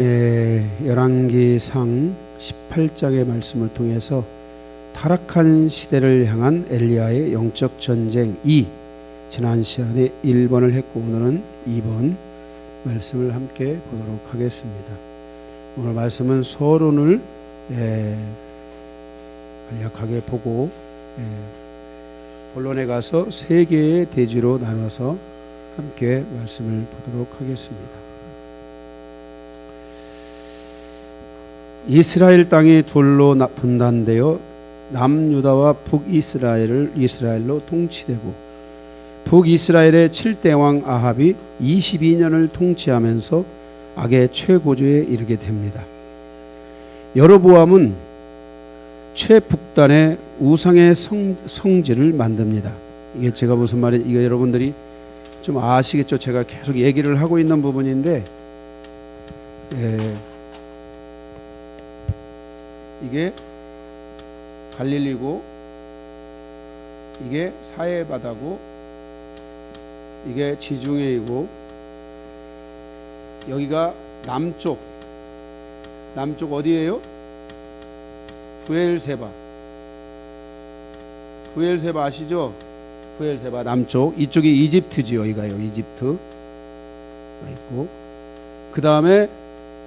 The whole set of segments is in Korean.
열왕기상 18장의 말씀을 통해서 타락한 시대를 향한 엘리야의 영적 전쟁 2, 지난 시간에 1번을 했고 오늘은 2번 말씀을 함께 보도록 하겠습니다. 오늘 말씀은 서론을 간략하게 보고 본론에 가서 세 개의 대지로 나눠서 함께 말씀을 보도록 하겠습니다. 이스라엘 땅이 둘로 분단되어 남유다와 북이스라엘로 통치되고 북이스라엘의 7대 왕 아합이 22년을 통치하면서 악의 최고조에 이르게 됩니다. 여로보암은 최북단의 우상의 성지를 만듭니다. 이게 제가 무슨 말인지 이거 여러분들이 좀 아시겠죠? 제가 계속 얘기를 하고 있는 부분인데 이게 갈릴리고 이게 사해바다고 이게 지중해이고 여기가 남쪽 어디예요? 부엘세바 아시죠? 부엘세바 남쪽, 이쪽이 이집트지요. 여기가요, 이집트가 있고 그 다음에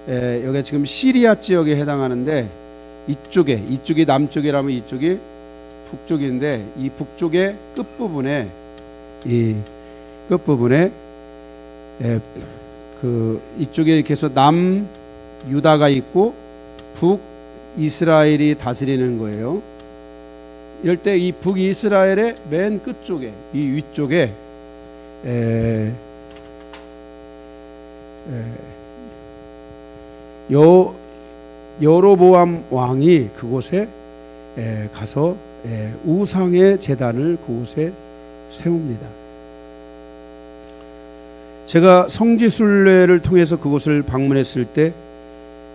여기가 지금 시리아 지역에 해당하는데 이쪽이 남쪽이라면 이쪽이 북쪽인데 이 북쪽의 끝부분에 이쪽에 이렇게 해서 남유다가 있고 북이스라엘이 다스리는 거예요. 이럴 때 이 북이스라엘의 맨 끝쪽에 이 위쪽에 여로보암 왕이 그곳에 가서 우상의 제단을 그곳에 세웁니다. 제가 성지순례를 통해서 그곳을 방문했을 때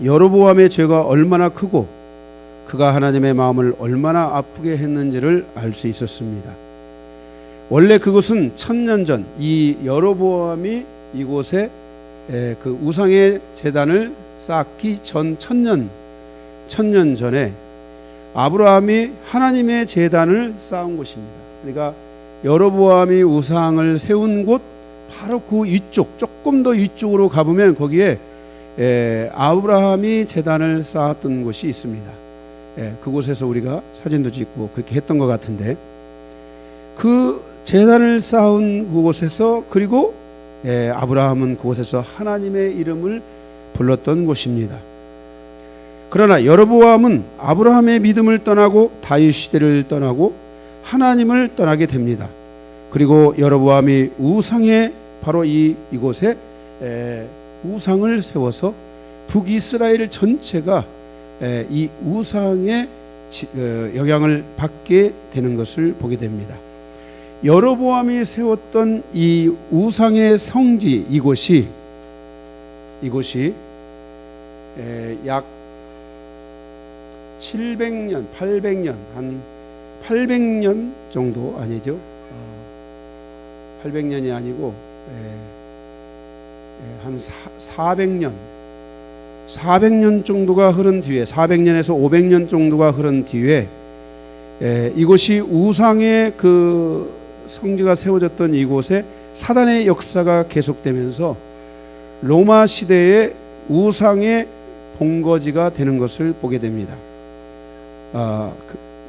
여로보암의 죄가 얼마나 크고 그가 하나님의 마음을 얼마나 아프게 했는지를 알 수 있었습니다. 원래 그곳은 1000년 전 이 여로보암이 이곳에 그 우상의 제단을 쌓기 전 1000년 전에 아브라함이 하나님의 제단을 쌓은 곳입니다. 그러니까 여로보암이 우상을 세운 곳 바로 그 위쪽, 조금 더 위쪽으로 가보면 거기에 아브라함이 제단을 쌓았던 곳이 있습니다. 그곳에서 우리가 사진도 찍고 그렇게 했던 것 같은데 그 제단을 쌓은 그곳에서 그리고 아브라함은 그곳에서 하나님의 이름을 불렀던 곳입니다. 그러나 여로보암은 아브라함의 믿음을 떠나고 다윗 시대를 떠나고 하나님을 떠나게 됩니다. 그리고 여로보암이 우상에 바로 이곳에 우상을 세워서 북이스라엘 전체가 이 우상의 영향을 받게 되는 것을 보게 됩니다. 여로보암이 세웠던 이 우상의 성지 이곳이 약 700년, 800년, 한 800년 정도 아니죠. 800년이 아니고 한 400년 정도가 흐른 뒤에 400년에서 500년 정도가 흐른 뒤에 이곳이 우상의 그 성지가 세워졌던 이곳에 사단의 역사가 계속되면서 로마 시대의 우상의 본거지가 되는 것을 보게 됩니다.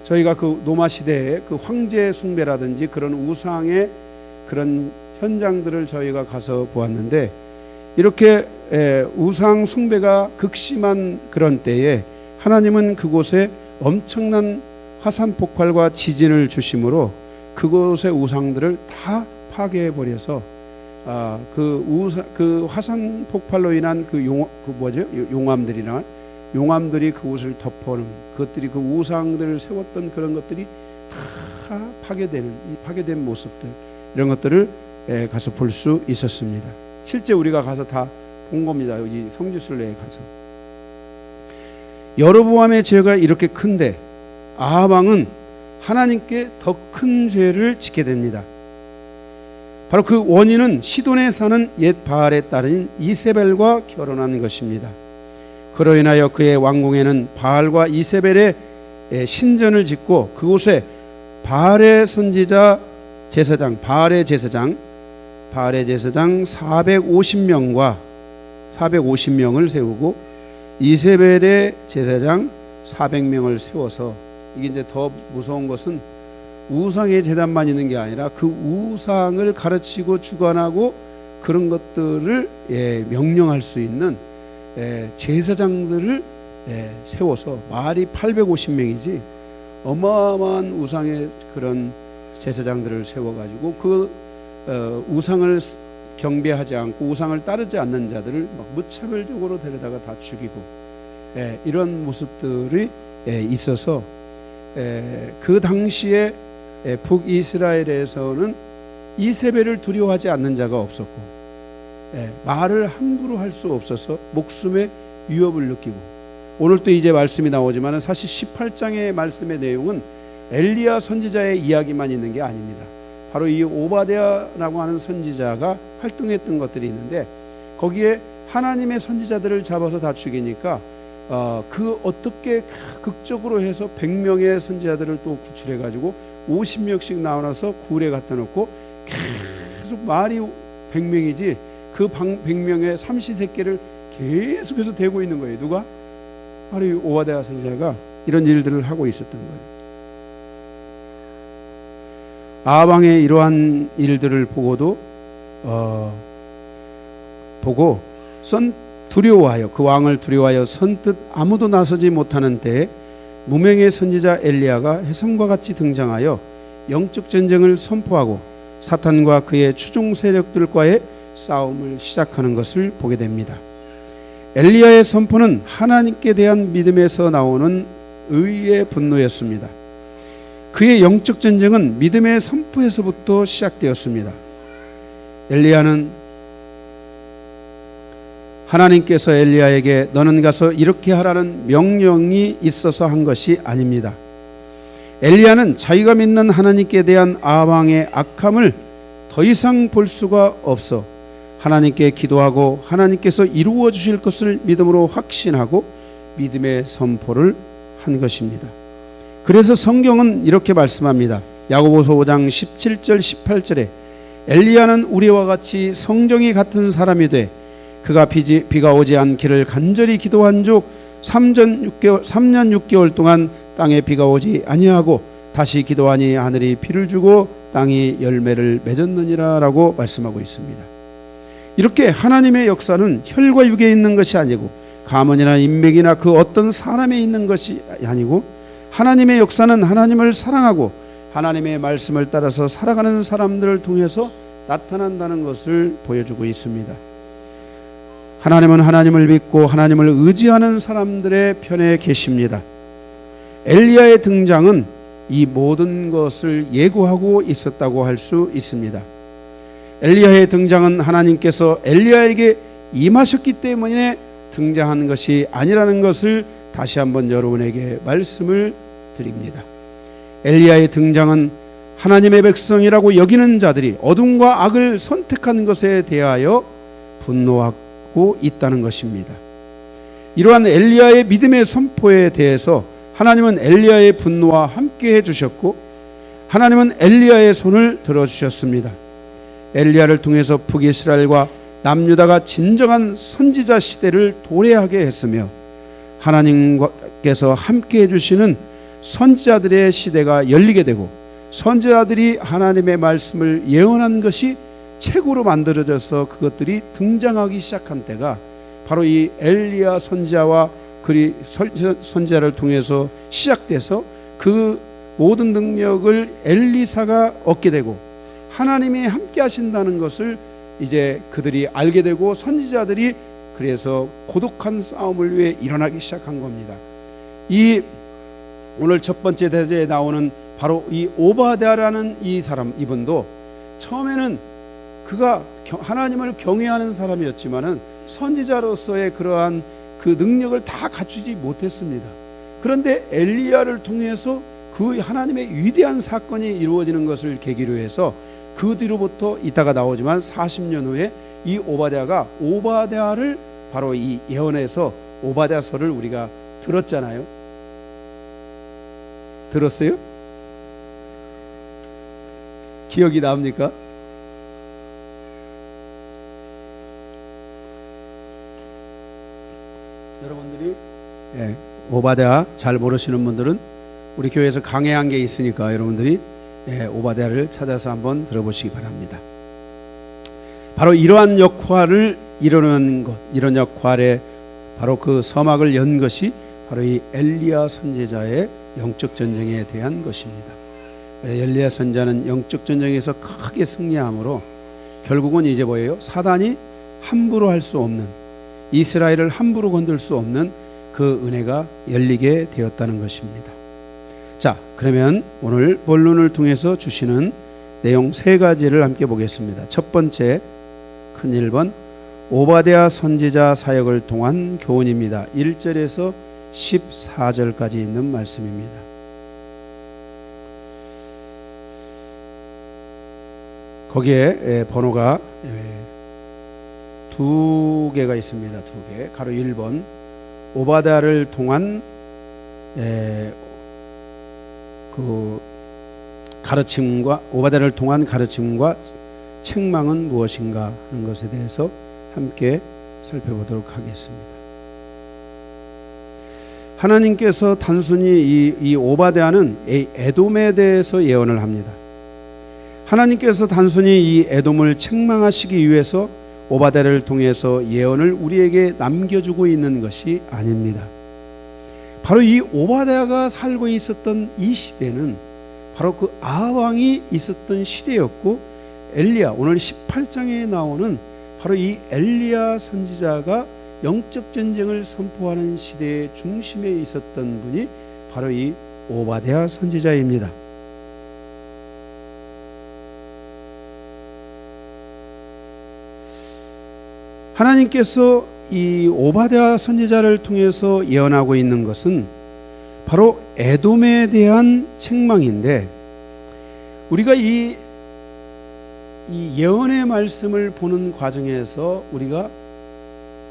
저희가 그 로마 시대의 그 황제 숭배라든지 그런 우상의 그런 현장들을 저희가 가서 보았는데 이렇게 우상 숭배가 극심한 그런 때에 하나님은 그곳에 엄청난 화산 폭발과 지진을 주심으로 그곳의 우상들을 다 파괴해 버려서 그 화산 폭발로 인한 용암들이 그곳을 덮어는 그것들이 그 우상들을 세웠던 그런 것들이 다 파괴된 모습들 이런 것들을 가서 볼 수 있었습니다. 실제 우리가 가서 다 본 겁니다. 여기 성지순례에 가서 여로보암의 죄가 이렇게 큰데 아합 왕은 하나님께 더 큰 죄를 짓게 됩니다. 바로 그 원인은 시돈에 사는 옛 바알의 딸인 이세벨과 결혼한 것입니다. 그로 인하여 그의 왕궁에는 바알과 이세벨의 신전을 짓고 그곳에 바알의 선지자 제사장, 바알의 제사장 450명을 세우고 이세벨의 제사장 400명을 세워서, 이게 이제 더 무서운 것은 우상의 제단만 있는 게 아니라 그 우상을 가르치고 주관하고 그런 것들을 명령할 수 있는 제사장들을 세워서, 말이 850명이지 어마어마한 우상의 그런 제사장들을 세워가지고 그 우상을 경배하지 않고 우상을 따르지 않는 자들을 막 무차별적으로 데려다가 다 죽이고 이런 모습들이 있어서 그 당시에 북이스라엘에서는 이세벨을 두려워하지 않는 자가 없었고 말을 함부로 할 수 없어서 목숨의 위협을 느끼고, 오늘 또 이제 말씀이 나오지만 사실 18장의 말씀의 내용은 엘리야 선지자의 이야기만 있는 게 아닙니다. 바로 이 오바댜라고 하는 선지자가 활동했던 것들이 있는데, 거기에 하나님의 선지자들을 잡아서 다 죽이니까 그 어떻게 극적으로 해서 100명의 선지자들을 또 구출해 가지고 50명씩 나눠서 굴에 갖다 놓고 계속 말이 100명이지 그 100명의 삼시세끼를 계속해서 대고 있는 거예요. 누가? 바로 이 오바댜 선지자가 이런 일들을 하고 있었던 거예요. 아방의 이러한 일들을 보고 두려워하여, 그 왕을 두려워하여 선뜻 아무도 나서지 못하는 때에 무명의 선지자 엘리야가 혜성과 같이 등장하여 영적 전쟁을 선포하고 사탄과 그의 추종 세력들과의 싸움을 시작하는 것을 보게 됩니다. 엘리야의 선포는 하나님께 대한 믿음에서 나오는 의의 분노였습니다. 그의 영적 전쟁은 믿음의 선포에서부터 시작되었습니다. 엘리야는 하나님께서 엘리야에게 너는 가서 이렇게 하라는 명령이 있어서 한 것이 아닙니다. 엘리야는 자기가 믿는 하나님께 대한 아방의 악함을 더 이상 볼 수가 없어 하나님께 기도하고 하나님께서 이루어 주실 것을 믿음으로 확신하고 믿음의 선포를 한 것입니다. 그래서 성경은 이렇게 말씀합니다. 야고보서 5장 17절 18절에 엘리야는 우리와 같이 성정이 같은 사람이 돼 그가 비가 오지 않기를 간절히 기도한 즉 3년 6개월 동안 땅에 비가 오지 아니하고 다시 기도하니 하늘이 비를 주고 땅이 열매를 맺었느니라 라고 말씀하고 있습니다. 이렇게 하나님의 역사는 혈과 육에 있는 것이 아니고 가문이나 인맥이나 그 어떤 사람에 있는 것이 아니고 하나님의 역사는 하나님을 사랑하고 하나님의 말씀을 따라서 살아가는 사람들을 통해서 나타난다는 것을 보여주고 있습니다. 하나님은 하나님을 믿고 하나님을 의지하는 사람들의 편에 계십니다. 엘리야의 등장은 이 모든 것을 예고하고 있었다고 할 수 있습니다. 엘리야의 등장은 하나님께서 엘리야에게 임하셨기 때문에 등장한 것이 아니라는 것을 다시 한번 여러분에게 말씀을 드립니다. 엘리야의 등장은 하나님의 백성이라고 여기는 자들이 어둠과 악을 선택한 것에 대하여 분노하고 있다는 것입니다. 이러한 엘리야의 믿음의 선포에 대해서 하나님은 엘리야의 분노와 함께 해주셨고 하나님은 엘리야의 손을 들어주셨습니다. 엘리야를 통해서 북이스라엘과 남유다가 진정한 선지자 시대를 도래하게 했으며 하나님께서 함께 해주시는 선지자들의 시대가 열리게 되고 선지자들이 하나님의 말씀을 예언한 것이 책으로 만들어져서 그것들이 등장하기 시작한 때가 바로 이 엘리야 선지자와 그리 선지자를 통해서 시작돼서 그 모든 능력을 엘리사가 얻게 되고 하나님이 함께 하신다는 것을 이제 그들이 알게 되고 선지자들이 그래서 고독한 싸움을 위해 일어나기 시작한 겁니다. 이 오늘 첫 번째 대제에 나오는 바로 이 오바댜라는 이 사람, 이분도 처음에는 그가 하나님을 경외하는 사람이었지만은 선지자로서의 그러한 그 능력을 다 갖추지 못했습니다. 그런데 엘리야를 통해서 그 하나님의 위대한 사건이 이루어지는 것을 계기로 해서 그 뒤로부터 이따가 나오지만 40년 후에 이 오바댜가 오바댜를 바로 이 예언에서 오바댜서를 우리가 들었잖아요. 들었어요? 기억이 납니까? 여러분들이 오바댜 잘 모르시는 분들은 우리 교회에서 강해한 게 있으니까 여러분들이 오바댜를 찾아서 한번 들어보시기 바랍니다. 바로 이러한 역할을 이루는 것, 이런 역할에 바로 그 서막을 연 것이 바로 이 엘리야 선지자의 영적 전쟁에 대한 것입니다. 엘리야 선지자는 영적 전쟁에서 크게 승리함으로 결국은 이제 뭐예요? 사단이 함부로 할 수 없는, 이스라엘을 함부로 건들 수 없는 그 은혜가 열리게 되었다는 것입니다. 자, 그러면 오늘 본론을 통해서 주시는 내용 세 가지를 함께 보겠습니다. 첫 번째, 큰 1번, 오바댜 선지자 사역을 통한 교훈입니다. 1절에서 14절까지 있는 말씀입니다. 거기에 번호가 두 개가 있습니다. 두 개. 가로 1번, 오바댜를 통한 그 가르침과, 오바댜를 통한 가르침과 책망은 무엇인가 하는 것에 대해서 함께 살펴보도록 하겠습니다. 하나님께서 단순히 이 오바댜는 에돔에 대해서 예언을 합니다. 하나님께서 단순히 이 에돔을 책망하시기 위해서 오바댜를 통해서 예언을 우리에게 남겨주고 있는 것이 아닙니다. 바로 이 오바댜가 살고 있었던 이 시대는 바로 그 아합 왕이 있었던 시대였고, 엘리야, 오늘 18장에 나오는 바로 이 엘리야 선지자가 영적 전쟁을 선포하는 시대의 중심에 있었던 분이 바로 이 오바댜 선지자입니다. 하나님께서 이 오바댜 선지자를 통해서 예언하고 있는 것은 바로 에돔에 대한 책망인데, 우리가 이 예언의 말씀을 보는 과정에서 우리가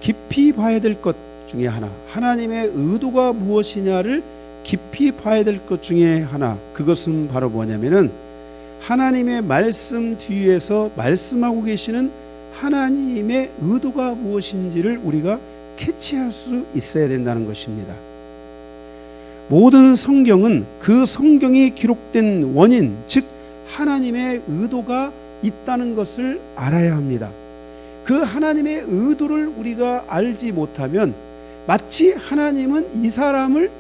깊이 봐야 될 것 중에 하나, 하나님의 의도가 무엇이냐를 깊이 봐야 될 것 중에 하나, 그것은 바로 뭐냐면은 하나님의 말씀 뒤에서 말씀하고 계시는 하나님의 의도가 무엇인지를 우리가 캐치할 수 있어야 된다는 것입니다. 모든 성경은 그 성경이 기록된 원인, 즉 하나님의 의도가 있다는 것을 알아야 합니다. 그 하나님의 의도를 우리가 알지 못하면 마치 하나님은 이 사람을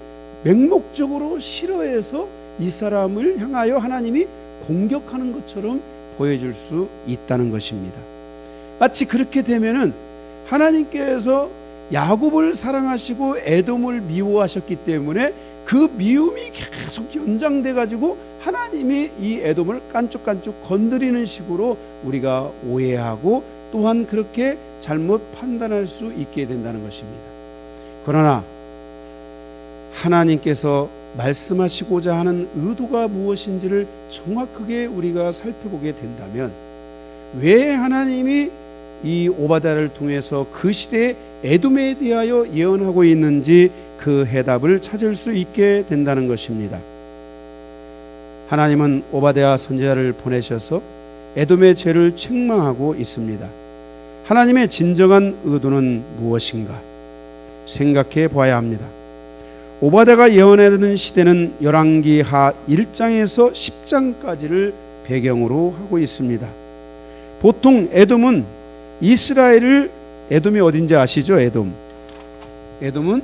맹목적으로 싫어해서 이 사람을 향하여 하나님이 공격하는 것처럼 보여줄 수 있다는 것입니다. 마치 그렇게 되면은 하나님께서 야곱을 사랑하시고 에돔을 미워하셨기 때문에 그 미움이 계속 연장돼 가지고 하나님이 이 에돔을 깐죽깐죽 건드리는 식으로 우리가 오해하고 또한 그렇게 잘못 판단할 수 있게 된다는 것입니다. 그러나 하나님께서 말씀하시고자 하는 의도가 무엇인지를 정확하게 우리가 살펴보게 된다면, 왜 하나님이 이 오바댜를 통해서 그 시대의 에돔에 대하여 예언하고 있는지 그 해답을 찾을 수 있게 된다는 것입니다. 하나님은 오바댜 선지자를 보내셔서 에돔의 죄를 책망하고 있습니다. 하나님의 진정한 의도는 무엇인가 생각해 봐야 합니다. 오바댜가 예언하는 시대는 열왕기하 1장에서 10장까지를 배경으로 하고 있습니다. 보통 에돔은 이스라엘을, 에돔이 어딘지 아시죠? 에돔은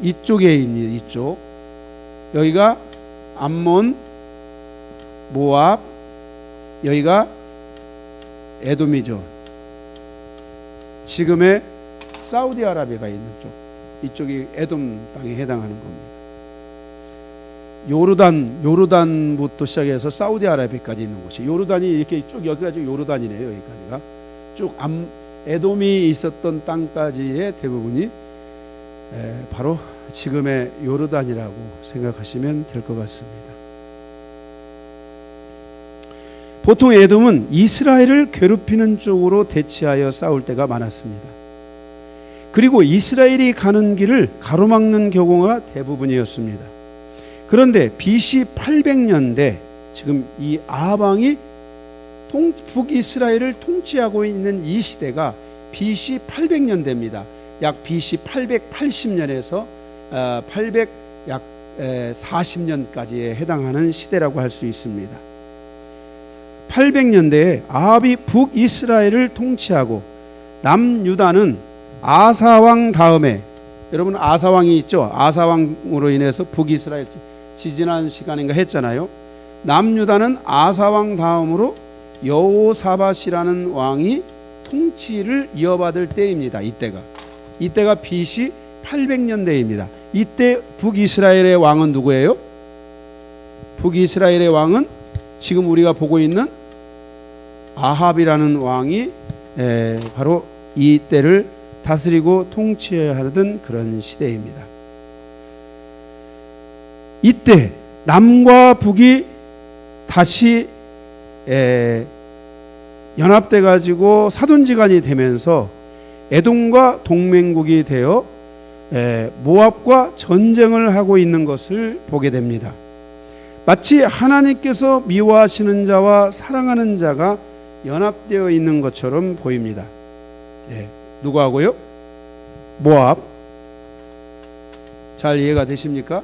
이쪽에 있는, 이쪽, 여기가 암몬, 모압, 여기가 에돔이죠. 지금의 사우디아라비아가 있는 쪽, 이쪽이 에돔 땅에 해당하는 겁니다. 요르단부터 시작해서 사우디아라비아까지 있는 곳이, 요르단이 이렇게 쭉 여기까지 요르단이네요. 여기까지가 쭉 에돔이 있었던 땅까지의 대부분이 바로 지금의 요르단이라고 생각하시면 될 것 같습니다. 보통 에돔은 이스라엘을 괴롭히는 쪽으로 대치하여 싸울 때가 많았습니다. 그리고 이스라엘이 가는 길을 가로막는 경우가 대부분이었습니다. 그런데 BC 800년대 지금 이 아합 왕이 북이스라엘을 통치하고 있는 이 시대가 BC 800년대입니다. 약 BC 880년에서 840년까지에 해당하는 시대라고 할 수 있습니다. 800년대에 아합이 북이스라엘을 통치하고 남유다는 아사왕 다음에, 여러분 아사왕이 있죠. 아사왕으로 인해서 북이스라엘 지지난 시간인가 했잖아요. 남유다는 아사왕 다음으로 여호사밧이라는 왕이 통치를 이어받을 때입니다. 이때가 BC 800년대입니다. 이때 북이스라엘의 왕은 누구예요? 북이스라엘의 왕은 지금 우리가 보고 있는 아합이라는 왕이 바로 이 때를 다스리고 통치하던 그런 시대입니다. 이때 남과 북이 다시 연합돼 가지고 사돈지간이 되면서 에돔과 동맹국이 되어 모압과 전쟁을 하고 있는 것을 보게 됩니다. 마치 하나님께서 미워하시는 자와 사랑하는 자가 연합되어 있는 것처럼 보입니다. 누구하고요? 모압. 잘 이해가 되십니까?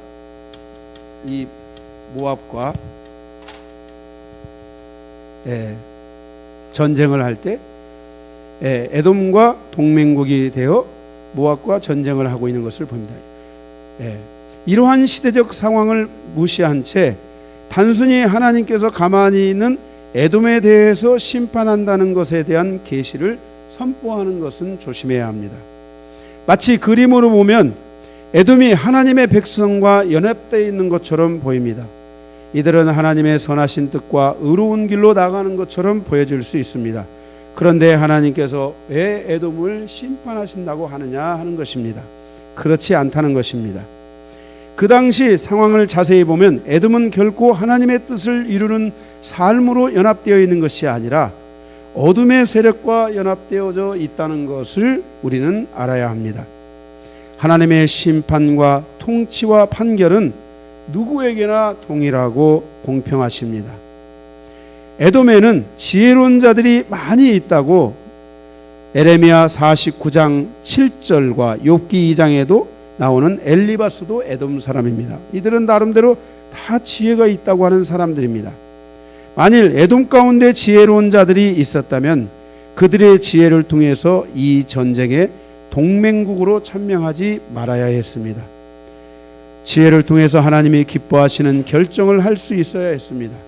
이 모압과 전쟁을 할 때 에돔과 동맹국이 되어 모압과 전쟁을 하고 있는 것을 봅니다. 이러한 시대적 상황을 무시한 채 단순히 하나님께서 가만히 있는 에돔에 대해서 심판한다는 것에 대한 계시를 선포하는 것은 조심해야 합니다. 마치 그림으로 보면 에돔이 하나님의 백성과 연합되어 있는 것처럼 보입니다. 이들은 하나님의 선하신 뜻과 의로운 길로 나가는 것처럼 보여질 수 있습니다. 그런데 하나님께서 왜 에돔을 심판하신다고 하느냐 하는 것입니다. 그렇지 않다는 것입니다. 그 당시 상황을 자세히 보면 에돔은 결코 하나님의 뜻을 이루는 삶으로 연합되어 있는 것이 아니라 어둠의 세력과 연합되어져 있다는 것을 우리는 알아야 합니다. 하나님의 심판과 통치와 판결은 누구에게나 동일하고 공평하십니다. 에돔에는 지혜로운 자들이 많이 있다고 에레미야 49장 7절과 욥기 2장에도 나오는 엘리바스도 에돔 사람입니다. 이들은 나름대로 다 지혜가 있다고 하는 사람들입니다. 만일 에돔 가운데 지혜로운 자들이 있었다면 그들의 지혜를 통해서 이 전쟁에 동맹국으로 참여하지 말아야 했습니다. 지혜를 통해서 하나님이 기뻐하시는 결정을 할 수 있어야 했습니다.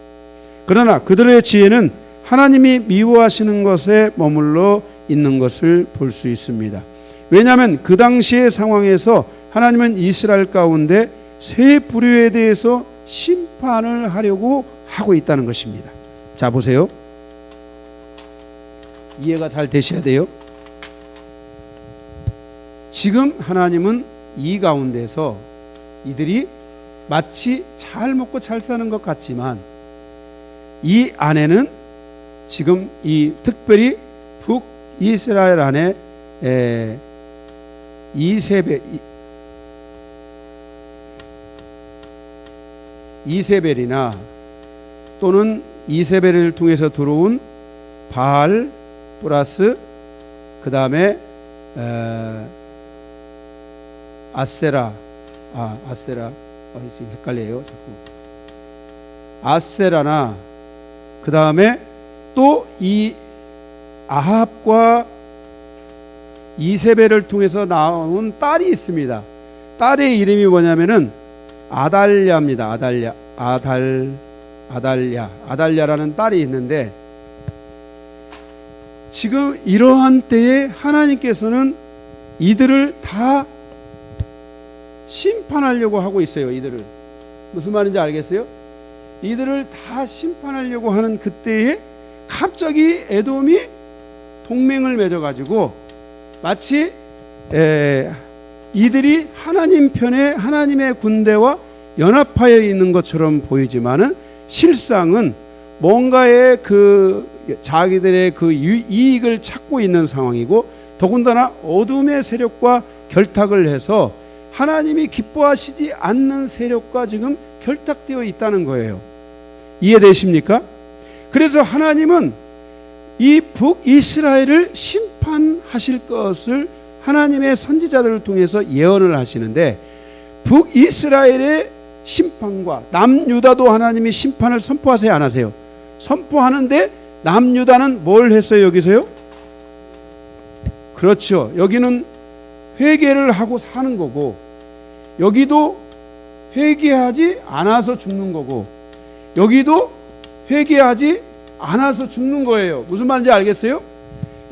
그러나 그들의 지혜는 하나님이 미워하시는 것에 머물러 있는 것을 볼 수 있습니다. 왜냐하면 그 당시의 상황에서 하나님은 이스라엘 가운데 세 부류에 대해서 심판을 하려고 하고 있다는 것입니다. 자, 보세요. 이해가 잘 되셔야 돼요. 지금 하나님은 이 가운데서 이들이 마치 잘 먹고 잘 사는 것 같지만 이 안에는 지금 이 특별히 북이스라엘 안에 이세벨이나 또는 이세벨을 통해서 들어온 바알 플러스 그 다음에 아세라 헷갈려요 자꾸. 아세라나 그 다음에 또 이 아합과 이세벨을 통해서 나온 딸이 있습니다. 딸의 이름이 뭐냐면은 아달랴입니다. 아달랴라는 딸이 있는데 지금 이러한 때에 하나님께서는 이들을 다 심판하려고 하고 있어요. 이들을 무슨 말인지 알겠어요? 이들을 다 심판하려고 하는 그때에 갑자기 에돔이 동맹을 맺어가지고 마치 이들이 하나님 편에 하나님의 군대와 연합하여 있는 것처럼 보이지만은 실상은 뭔가의 그 자기들의 그 이익을 찾고 있는 상황이고 더군다나 어둠의 세력과 결탁을 해서 하나님이 기뻐하시지 않는 세력과 지금 결탁되어 있다는 거예요. 이해되십니까? 그래서 하나님은 이 북이스라엘을 심판하실 것을 하나님의 선지자들을 통해서 예언을 하시는데, 북이스라엘의 심판과 남유다도 하나님이 심판을 선포하세요, 안 하세요? 선포하는데 남유다는 뭘 했어요? 여기서요? 그렇죠. 여기는 회개를 하고 사는 거고, 여기도 회개하지 않아서 죽는 거고, 여기도 회개하지 않아서 죽는 거예요. 무슨 말인지 알겠어요?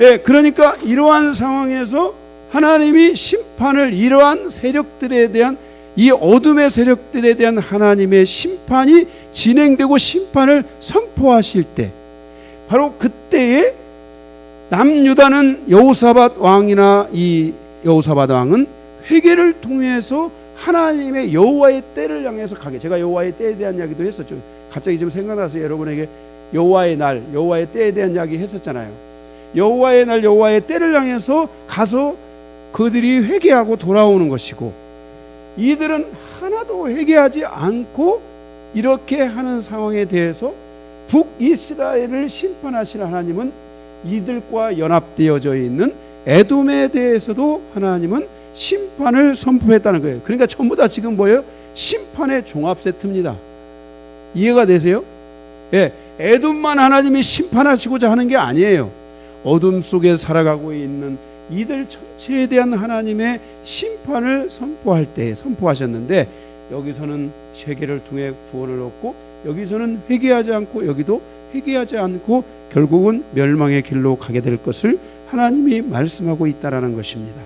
예, 그러니까 이러한 상황에서 하나님이 심판을, 이러한 세력들에 대한, 이 어둠의 세력들에 대한 하나님의 심판이 진행되고 심판을 선포하실 때, 바로 그때에 남유다는 여호사밧 왕이나 이 여호사밧 왕은 회개를 통해서 하나님의 여호와의 때를 향해서 가게. 제가 여호와의 때에 대한 이야기도 했었죠. 갑자기 지금 생각나서 여러분에게 여호와의 날, 여호와의 때에 대한 이야기 했었잖아요. 여호와의 날, 여호와의 때를 향해서 가서 그들이 회개하고 돌아오는 것이고, 이들은 하나도 회개하지 않고 이렇게 하는 상황에 대해서 북이스라엘을 심판하실 하나님은 이들과 연합되어져 있는 에돔에 대해서도 하나님은 심판을 선포했다는 거예요. 그러니까 전부 다 지금 뭐예요? 심판의 종합 세트입니다. 이해가 되세요? 예, 에돔만 하나님이 심판하시고자 하는 게 아니에요. 어둠 속에 살아가고 있는 이들 전체에 대한 하나님의 심판을 선포할 때 선포하셨는데, 여기서는 회개를 통해 구원을 얻고, 여기서는 회개하지 않고, 여기도 회개하지 않고 결국은 멸망의 길로 가게 될 것을 하나님이 말씀하고 있다라는 것입니다.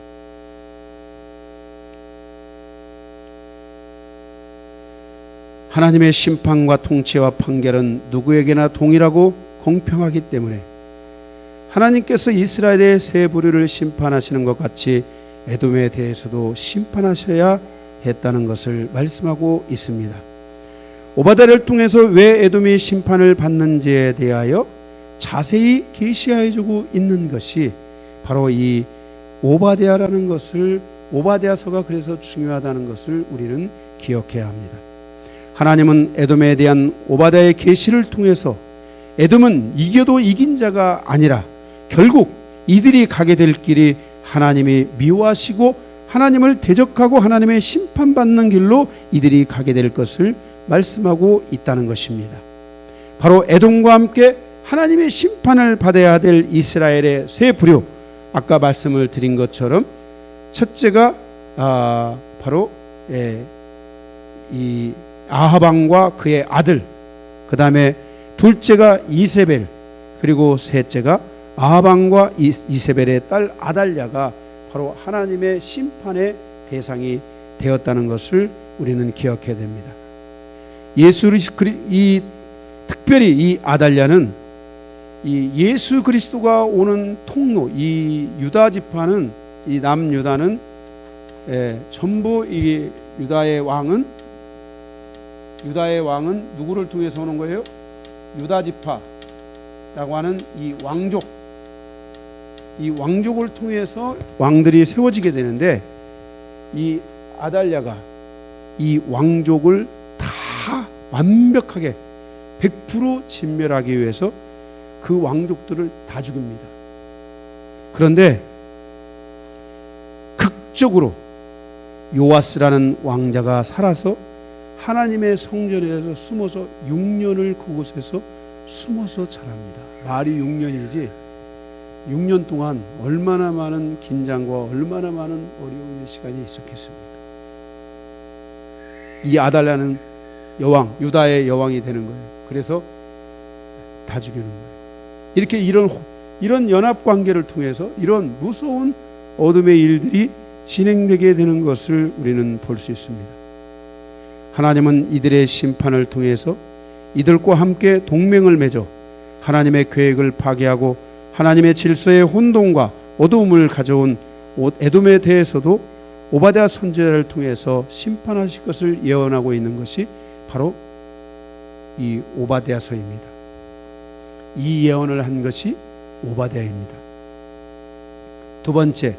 하나님의 심판과 통치와 판결은 누구에게나 동일하고 공평하기 때문에 하나님께서 이스라엘의 세 부류를 심판하시는 것 같이 에돔에 대해서도 심판하셔야 했다는 것을 말씀하고 있습니다. 오바댜를 통해서 왜 에돔이 심판을 받는지에 대하여 자세히 계시하여 주고 있는 것이 바로 이 오바댜라는 것을, 오바댜서가 그래서 중요하다는 것을 우리는 기억해야 합니다. 하나님은 에돔에 대한 오바댜의 계시를 통해서 에돔은 이겨도 이긴 자가 아니라 결국 이들이 가게 될 길이 하나님이 미워하시고 하나님을 대적하고 하나님의 심판받는 길로 이들이 가게 될 것을 말씀하고 있다는 것입니다. 바로 에돔과 함께 하나님의 심판을 받아야 될 이스라엘의 세 부류, 아까 말씀을 드린 것처럼 첫째가 바로 이 아합 왕과 그의 아들, 그 다음에 둘째가 이세벨, 그리고 셋째가 아합 왕과 이세벨의 딸 아달랴가 바로 하나님의 심판의 대상이 되었다는 것을 우리는 기억해야 됩니다. 특별히 이 아달랴는 이 예수 그리스도가 오는 통로, 이 유다 지파는, 이 남유다는 전부 이 유다의 왕은 누구를 통해서 오는 거예요? 유다 지파라고 하는 이 왕족을 통해서 왕들이 세워지게 되는데, 이 아달랴가 이 왕족을 다 완벽하게 100% 진멸하기 위해서 그 왕족들을 다 죽입니다. 그런데 극적으로 요아스라는 왕자가 살아서 하나님의 성전에서 숨어서 6년을 그곳에서 숨어서 자랍니다. 말이 6년이지 6년 동안 얼마나 많은 긴장과 얼마나 많은 어려움의 시간이 있었겠습니까? 이 아달랴는 여왕, 유다의 여왕이 되는 거예요. 그래서 다 죽이는 거예요. 이렇게 이런 연합 관계를 통해서 이런 무서운 어둠의 일들이 진행되게 되는 것을 우리는 볼 수 있습니다. 하나님은 이들의 심판을 통해서 이들과 함께 동맹을 맺어 하나님의 계획을 파괴하고 하나님의 질서의 혼돈과 어두움을 가져온 에돔에 대해서도 오바댜 선지자를 통해서 심판하실 것을 예언하고 있는 것이 바로 이 오바댜서입니다. 이 예언을 한 것이 오바댜입니다. 두 번째,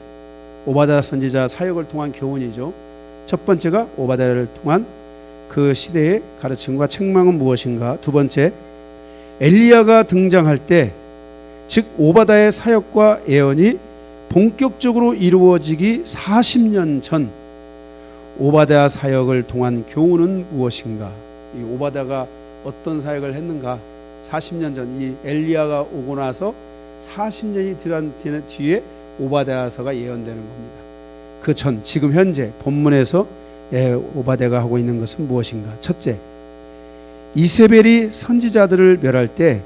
오바댜 선지자 사역을 통한 교훈이죠. 첫 번째가 오바댜를 통한 그 시대의 가르침과 책망은 무엇인가? 두 번째, 엘리야가 등장할 때, 즉 오바댜의 사역과 예언이 본격적으로 이루어지기 40년 전 오바댜 사역을 통한 교훈은 무엇인가? 이 오바댜가 어떤 사역을 했는가? 40년 전, 이 엘리야가 오고 나서 40년이 지난 뒤에 오바댜서가 예언되는 겁니다. 그 전, 지금 현재 본문에서 오바댜가 하고 있는 것은 무엇인가? 첫째, 이세벨이 선지자들을 멸할 때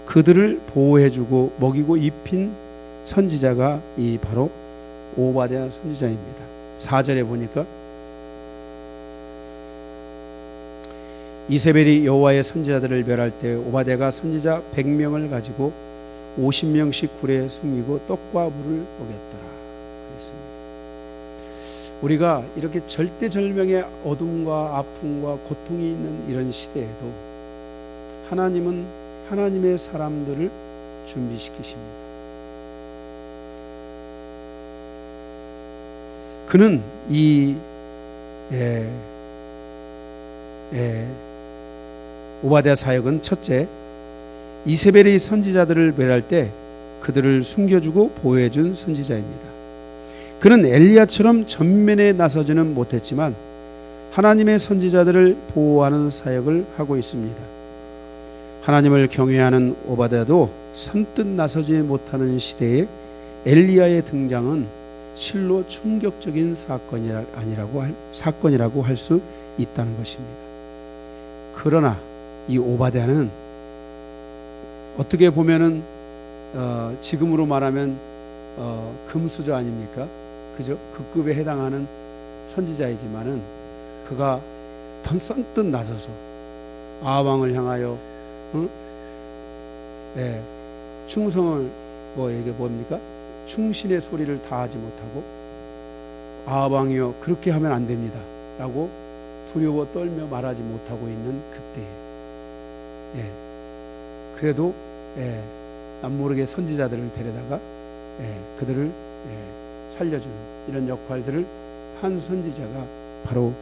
그들을 보호해주고 먹이고 입힌 선지자가 이 바로 오바댜 선지자입니다. 4절에 보니까 이세벨이 여호와의 선지자들을 멸할 때 오바댜가 선지자 100명을 가지고 50명씩 굴에 숨기고 떡과 물을 먹였더라 그랬습니다. 우리가 이렇게 절대절명의 어둠과 아픔과 고통이 있는 이런 시대에도 하나님은 하나님의 사람들을 준비시키십니다. 그는 이 오바댜 사역은 첫째, 이세벨의 선지자들을 멸할 때 그들을 숨겨주고 보호해준 선지자입니다. 그는 엘리야처럼 전면에 나서지는 못했지만 하나님의 선지자들을 보호하는 사역을 하고 있습니다. 하나님을 경외하는 오바댜도 선뜻 나서지 못하는 시대에 엘리야의 등장은 실로 충격적인 사건이라고 할 수 있다는 것입니다. 그러나 이 오바댜는 어떻게 보면은 지금으로 말하면 금수저 아닙니까? 그죠? 그 급에 해당하는 선지자이지만은 그가 선뜻 나서서 아합왕을 향하여 충성을 이게 뭡니까? 충신의 소리를 다하지 못하고 아합왕이여 그렇게 하면 안 됩니다 라고 두려워 떨며 말하지 못하고 있는 그때에 그래도 남모르게 선지자들을 데려다가 그들을 살려주는 이런 역할들을 한 선지자가 바로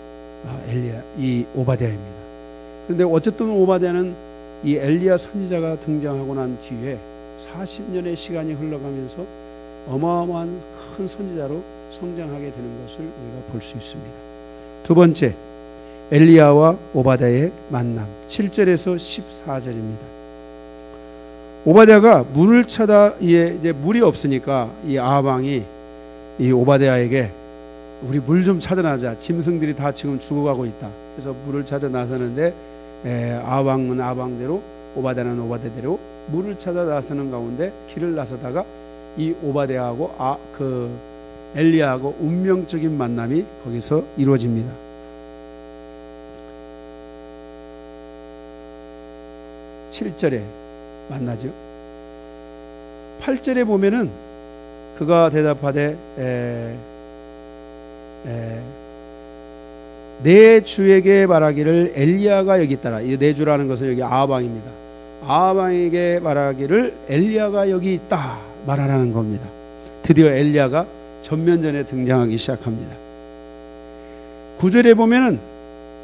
엘리야, 이 오바댜입니다. 그런데 어쨌든 오바댜는 이 엘리야 선지자가 등장하고 난 뒤에 40년의 시간이 흘러가면서 어마어마한 큰 선지자로 성장하게 되는 것을 우리가 볼 수 있습니다. 두 번째, 엘리야와 오바댜의 만남 7절에서 14절입니다. 오바댜가 물을 찾아 이제 물이 없으니까 이 아합왕이 이 오바댜에게 우리 물 좀 찾아나자. 짐승들이 다 지금 죽어가고 있다. 그래서 물을 찾아 나서는데 아합왕은 아합왕대로 오바댜는 오바댜대로 물을 찾아 나서는 가운데 길을 나서다가 이 오바댜하고 엘리야하고 운명적인 만남이 거기서 이루어집니다. 7절에 만나죠. 8절에 보면은 그가 대답하되 내 주에게 말하기를 엘리야가 여기 있다라. 이 내 주라는 것은 여기 아합왕입니다. 아합왕에게 말하기를 엘리야가 여기 있다 말하라는 겁니다. 드디어 엘리야가 전면전에 등장하기 시작합니다. 9절에 보면은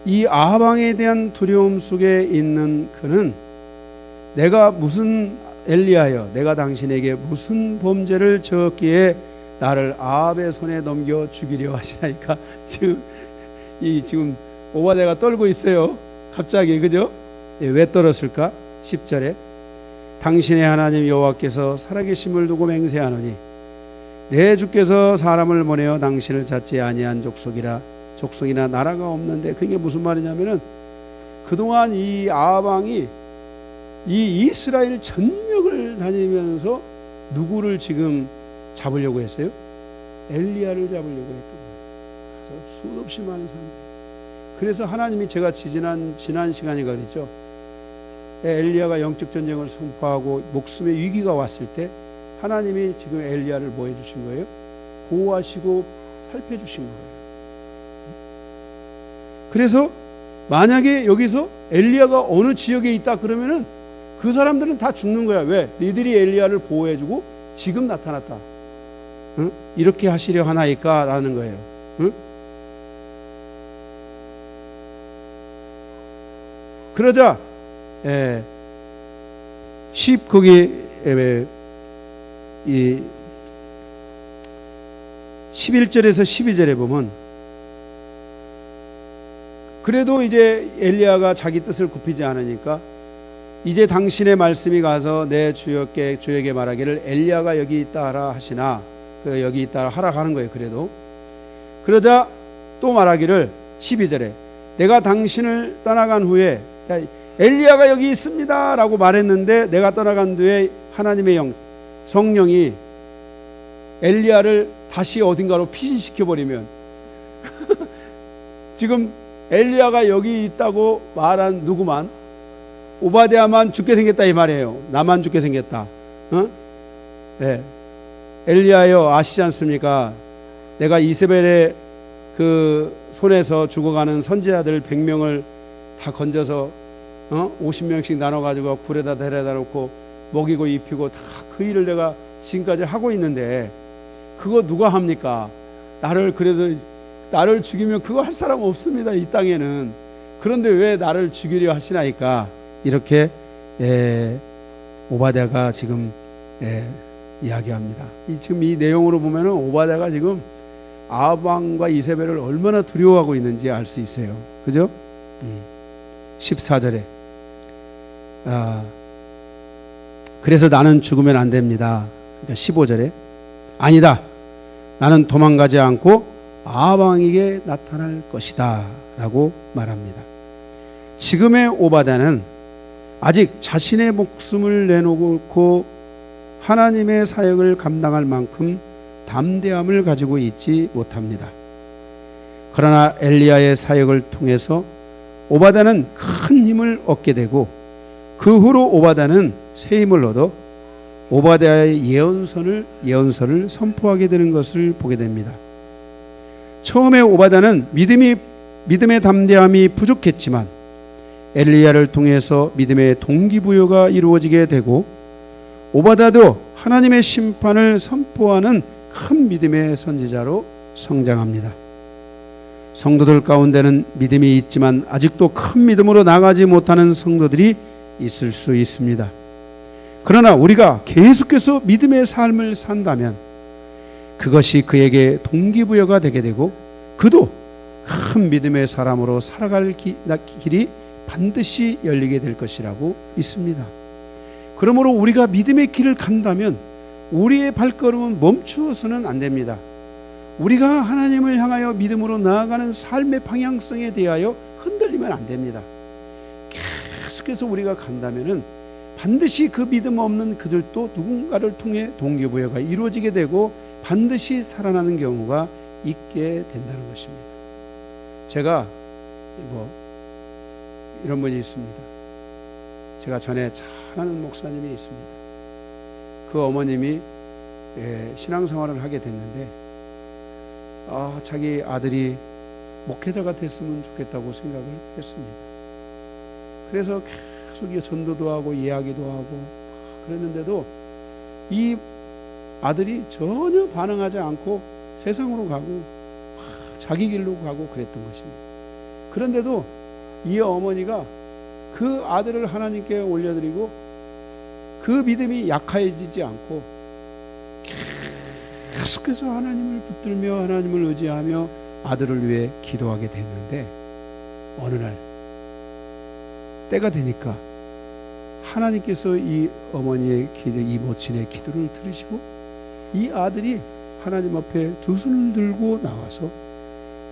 이 아합왕에 대한 두려움 속에 있는 그는 내가 무슨 엘리야여 내가 당신에게 무슨 범죄를 저었기에 나를 아합의 손에 넘겨 죽이려 하시나이까. 지금 오바댜가 떨고 있어요. 갑자기 그죠? 왜 떨었을까? 10절에 당신의 하나님 여호와께서 살아계심을 두고 맹세하노니 내 주께서 사람을 보내어 당신을 찾지 아니한 족속이나 나라가 없는데. 그게 무슨 말이냐면은 그동안 이 아합왕이 이 이스라엘 전역을 다니면서 누구를 지금 잡으려고 했어요? 엘리야를 잡으려고 했던 거예요. 그래서 수도 없이 많은 사람들. 그래서 하나님이 제가 지난 시간에 그랬죠. 엘리야가 영적 전쟁을 선포하고 목숨의 위기가 왔을 때 하나님이 지금 엘리야를 뭐 해주신 거예요? 보호하시고 살펴주신 거예요. 그래서 만약에 여기서 엘리야가 어느 지역에 있다 그러면은 그 사람들은 다 죽는 거야. 왜? 니들이 엘리야를 보호해주고 지금 나타났다. 이렇게 하시려 하나이까? 라는 거예요. 그러자 11절에서 12절에 보면, 그래도 이제 엘리야가 자기 뜻을 굽히지 않으니까 이제 당신의 말씀이 가서 내 주에게 말하기를 엘리야가 여기 있다 하라 하시나, 여기 있다 하라 하는 거예요. 그래도 그러자 또 말하기를 12절에 내가 당신을 떠나간 후에, 엘리야가 여기 있습니다 라고 말했는데, 내가 떠나간 뒤에 하나님의 성령이 엘리야를 다시 어딘가로 피신시켜 버리면 지금 엘리야가 여기 있다고 말한 누구만, 오바댜만 죽게 생겼다 이 말이에요. 나만 죽게 생겼다. 네. 엘리야여 아시지 않습니까? 내가 이세벨의 그 손에서 죽어가는 선지자들 100명을 다 건져서 50명씩 나눠가지고 굴에다 데려다 놓고 먹이고 입히고 다 그 일을 내가 지금까지 하고 있는데, 그거 누가 합니까? 그래서 나를 죽이면 그거 할 사람 없습니다, 이 땅에는. 그런데 왜 나를 죽이려 하시나이까? 이렇게 오바댜가 지금 이야기합니다. 지금 이 내용으로 보면은 오바댜가 지금 아합 왕과 이세벨을 얼마나 두려워하고 있는지 알 수 있어요. 그죠? 14절에 그래서 나는 죽으면 안 됩니다. 그러니까 15절에 아니다, 나는 도망가지 않고 아합 왕에게 나타날 것이다 라고 말합니다. 지금의 오바댜는 아직 자신의 목숨을 내놓고 하나님의 사역을 감당할 만큼 담대함을 가지고 있지 못합니다. 그러나 엘리야의 사역을 통해서 오바댜는 큰 힘을 얻게 되고, 그 후로 오바댜는 새 힘을 얻어 오바댜의 예언서를 선포하게 되는 것을 보게 됩니다. 처음에 오바댜는 믿음의 담대함이 부족했지만 엘리야를 통해서 믿음의 동기부여가 이루어지게 되고, 오바댜도 하나님의 심판을 선포하는 큰 믿음의 선지자로 성장합니다. 성도들 가운데는 믿음이 있지만 아직도 큰 믿음으로 나가지 못하는 성도들이 있을 수 있습니다. 그러나 우리가 계속해서 믿음의 삶을 산다면 그것이 그에게 동기부여가 되게 되고, 그도 큰 믿음의 사람으로 살아갈 길이 반드시 열리게 될 것이라고 믿습니다. 그러므로 우리가 믿음의 길을 간다면 우리의 발걸음은 멈추어서는 안 됩니다. 우리가 하나님을 향하여 믿음으로 나아가는 삶의 방향성에 대하여 흔들리면 안 됩니다. 계속해서 우리가 간다면은 반드시 그 믿음 없는 그들도 누군가를 통해 동기부여가 이루어지게 되고 반드시 살아나는 경우가 있게 된다는 것입니다. 제가 이런 분이 있습니다. 제가 전에 잘 아는 목사님이 있습니다. 그 어머님이 신앙생활을 하게 됐는데 자기 아들이 목회자가 됐으면 좋겠다고 생각을 했습니다. 그래서 계속 전도도 하고 이야기도 하고 그랬는데도 이 아들이 전혀 반응하지 않고 세상으로 가고 자기 길로 가고 그랬던 것입니다. 그런데도 이 어머니가 그 아들을 하나님께 올려드리고 그 믿음이 약해지지 않고 계속해서 하나님을 붙들며 하나님을 의지하며 아들을 위해 기도하게 됐는데, 어느 날 때가 되니까 하나님께서 이 어머니의 기도, 이 모친의 기도를 들으시고 이 아들이 하나님 앞에 두 손을 들고 나와서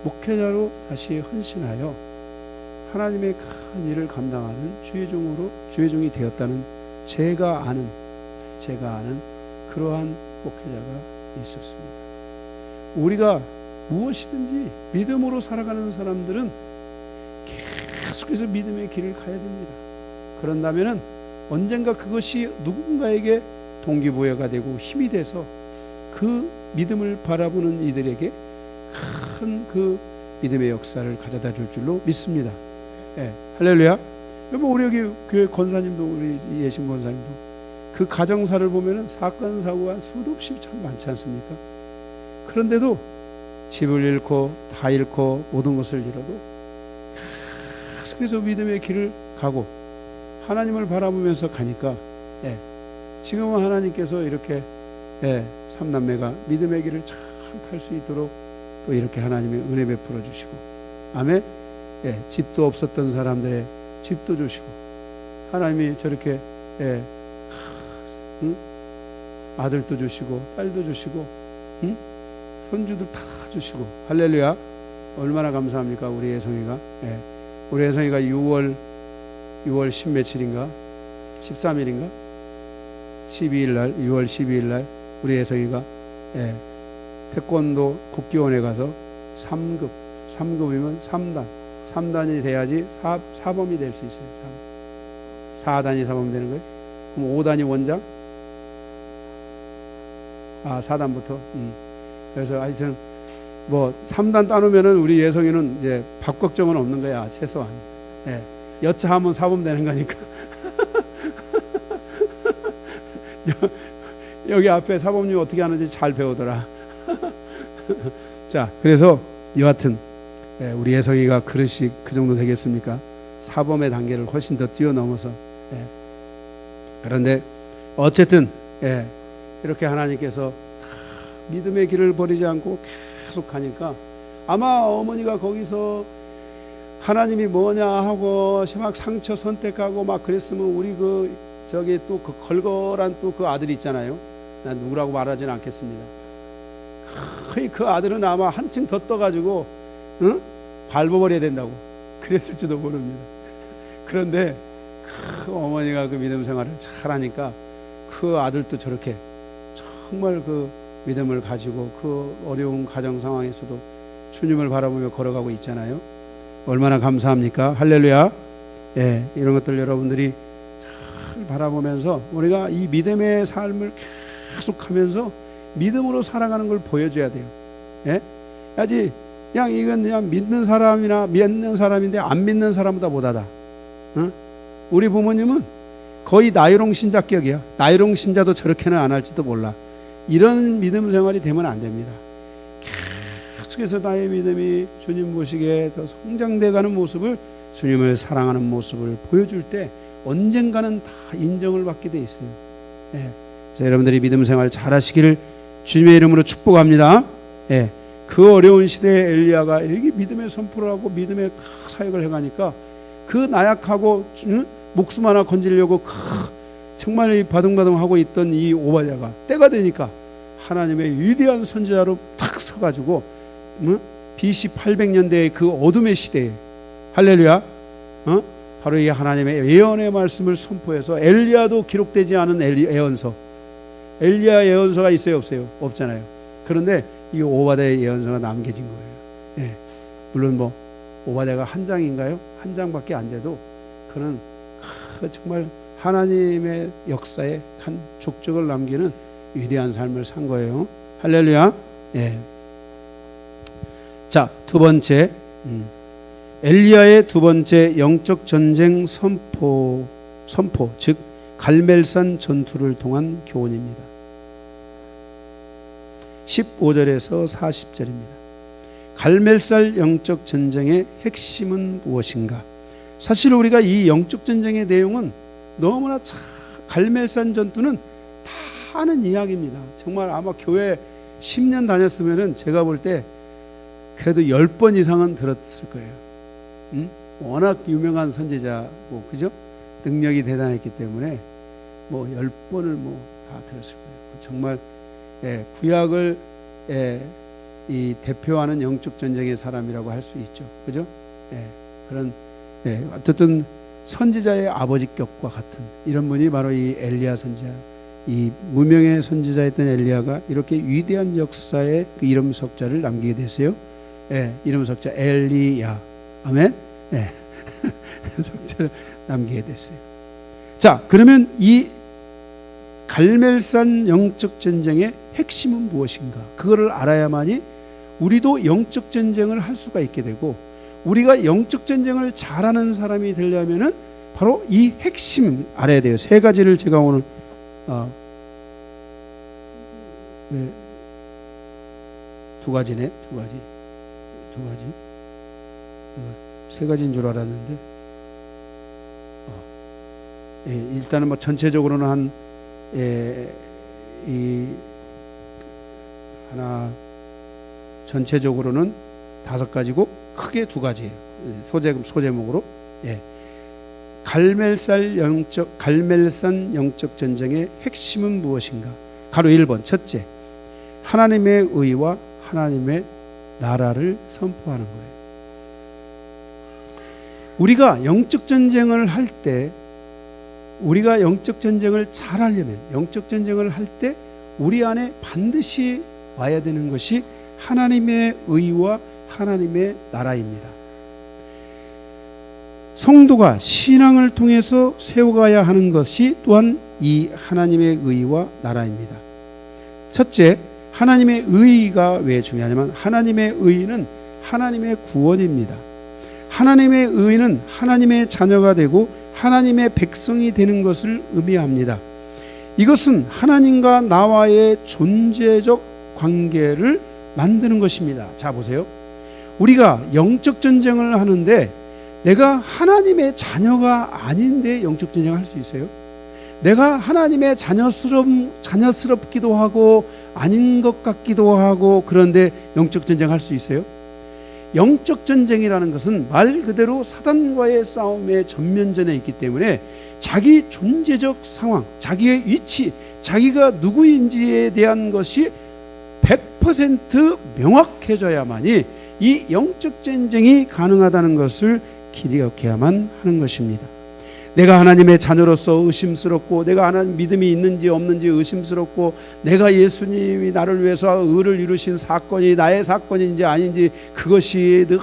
목회자로 다시 헌신하여 하나님의 큰 일을 감당하는 주의 종이 되었다는 제가 아는 그러한 목회자가 있었습니다. 우리가 무엇이든지 믿음으로 살아가는 사람들은 계속해서 믿음의 길을 가야 됩니다. 그런다면은 언젠가 그것이 누군가에게 동기부여가 되고 힘이 돼서 그 믿음을 바라보는 이들에게 큰 그 믿음의 역사를 가져다 줄 줄로 믿습니다. 할렐루야. 우리 여기 교회 권사님도, 우리 예신 권사님도 그 가정사를 보면은 사건 사고가 수도 없이 참 많지 않습니까? 그런데도 집을 잃고 다 잃고 모든 것을 잃어도 계속해서 믿음의 길을 가고 하나님을 바라보면서 가니까 지금은 하나님께서 이렇게 삼남매가 믿음의 길을 잘 갈 수 있도록 또 이렇게 하나님의 은혜 베풀어 주시고, 아멘. 집도 없었던 사람들의 집도 주시고, 하나님이 저렇게 아들도 주시고 딸도 주시고 손주들 다 주시고, 할렐루야. 얼마나 감사합니까 우리 예성이가. 우리 예성이가 6월 10 며칠인가 13일인가 12일날 6월 12일날 우리 예성이가 태권도 국기원에 가서 3급이면 3단이 돼야지 사범이 될 수 있어요. 4단이 사범 되는 거예요. 그럼 5단이 원장? 4단부터. 그래서 하여튼 뭐 3단 따놓으면은 우리 예성이는 이제 밥 걱정은 없는 거야, 최소한. 여차하면 사범 되는 거니까. 여기 앞에 사범님 어떻게 하는지 잘 배우더라. 자, 그래서 여하튼 우리 예성이가 그릇이 그 정도 되겠습니까? 사범의 단계를 훨씬 더 뛰어넘어서. 그런데 어쨌든 이렇게 하나님께서 믿음의 길을 버리지 않고 계속 가니까, 아마 어머니가 거기서 하나님이 뭐냐 하고 막 상처 선택하고 막 그랬으면 우리 저기 또 그 걸걸한 또 그 아들이 있잖아요. 난 누구라고 말하지는 않겠습니다. 거의 그 아들은 아마 한층 더 떠가지고 밟아버려야 된다고 그랬을지도 모릅니다. 그런데 그 어머니가 그 믿음 생활을 잘하니까 그 아들도 저렇게 정말 그 믿음을 가지고 그 어려운 가정 상황에서도 주님을 바라보며 걸어가고 있잖아요. 얼마나 감사합니까? 할렐루야. 이런 것들 여러분들이 잘 바라보면서 우리가 이 믿음의 삶을 계속하면서 믿음으로 살아가는 걸 보여줘야 돼요. 야지 그냥 이건 그냥 믿는 사람인데 안 믿는 사람보다 못하다. 우리 부모님은 거의 나이롱 신자격이야. 나이롱 신자도 저렇게는 안 할지도 몰라. 이런 믿음 생활이 되면 안 됩니다. 계속해서 나의 믿음이 주님 보시기에 더 성장돼가는 모습을, 주님을 사랑하는 모습을 보여줄 때 언젠가는 다 인정을 받게 돼 있어요. 자, 여러분들이 믿음 생활 잘 하시기를 주님의 이름으로 축복합니다. 그 어려운 시대에 엘리야가 이렇게 믿음의 선포를 하고 믿음의 사역을 해가니까 그 나약하고 목숨 하나 건지려고 정말 바둥바둥하고 있던 이 오바댜가 때가 되니까 하나님의 위대한 선지자로 탁 서가지고 BC 800년대의 그 어둠의 시대에, 할렐루야, 바로 이 하나님의 예언의 말씀을 선포해서, 엘리야도 기록되지 않은 예언서, 엘리야 예언서가 있어요 없어요? 없잖아요. 그런데 이 오바댜의 예언서가 남겨진 거예요. 물론 뭐 오바댜가 한 장인가요? 한 장밖에 안 돼도 그는 정말 하나님의 역사에 한 족적을 남기는 위대한 삶을 산 거예요. 할렐루야. 자, 두 번째, 엘리야의 두 번째 영적 전쟁 선포, 즉 갈멜산 전투를 통한 교훈입니다. 15절에서 40절입니다. 갈멜산 영적 전쟁의 핵심은 무엇인가? 사실 우리가 이 영적 전쟁의 내용은 너무나 갈멜산 전투는 다 아는 이야기입니다. 정말 아마 교회 10년 다녔으면은 제가 볼 때 그래도 10번 이상은 들었을 거예요. 워낙 유명한 선지자고, 그죠? 능력이 대단했기 때문에 뭐 10번을 뭐 다 들었을 거예요. 정말 구약을 이 대표하는 영적 전쟁의 사람이라고 할 수 있죠. 그죠? 그런 어쨌든 선지자의 아버지격과 같은 이런 분이 바로 이 엘리야 선지자, 이 무명의 선지자였던 엘리야가 이렇게 위대한 역사의 그 이름 석자를 남기게 됐어요. 이름 석자 엘리야, 아멘. 석자를 남기게 됐어요. 자, 그러면 이 갈멜산 영적 전쟁의 핵심은 무엇인가? 그거를 알아야만이 우리도 영적 전쟁을 할 수가 있게 되고, 우리가 영적 전쟁을 잘하는 사람이 되려면은 바로 이 핵심 알아야 돼요. 세 가지를 제가 오늘 두 가지네. 세 가지인 줄 알았는데 일단은 뭐 전체적으로는 전체적으로는 5가지고 크게 2가지예요. 소제목으로. 갈멜산 영적 전쟁의 핵심은 무엇인가? 가로 1번. 첫째, 하나님의 의와 하나님의 나라를 선포하는 거예요. 우리가 영적 전쟁을 할 때, 우리가 영적 전쟁을 잘 하려면, 영적 전쟁을 할 때 우리 안에 반드시 와야 되는 것이 하나님의 의와 하나님의 나라입니다. 성도가 신앙을 통해서 세워가야 하는 것이 또한 이 하나님의 의와 나라입니다. 첫째, 하나님의 의가 왜 중요하냐면 하나님의 의는 하나님의 구원입니다. 하나님의 의는 하나님의 자녀가 되고 하나님의 백성이 되는 것을 의미합니다. 이것은 하나님과 나와의 존재적 관계를 만드는 것입니다. 자, 보세요. 우리가 영적 전쟁을 하는데 내가 하나님의 자녀가 아닌데 영적 전쟁을 할 수 있어요? 내가 하나님의 자녀스럽기도 하고 아닌 것 같기도 하고 그런데 영적 전쟁을 할 수 있어요? 영적 전쟁이라는 것은 말 그대로 사단과의 싸움의 전면전에 있기 때문에 자기 존재적 상황, 자기의 위치, 자기가 누구인지에 대한 것이 100% 명확해져야만이 이 영적 전쟁이 가능하다는 것을 기억해야만 하는 것입니다. 내가 하나님의 자녀로서 의심스럽고, 내가 하나님 믿음이 있는지 없는지 의심스럽고, 내가 예수님이 나를 위해서 의를 이루신 사건이 나의 사건인지 아닌지 그것이 늘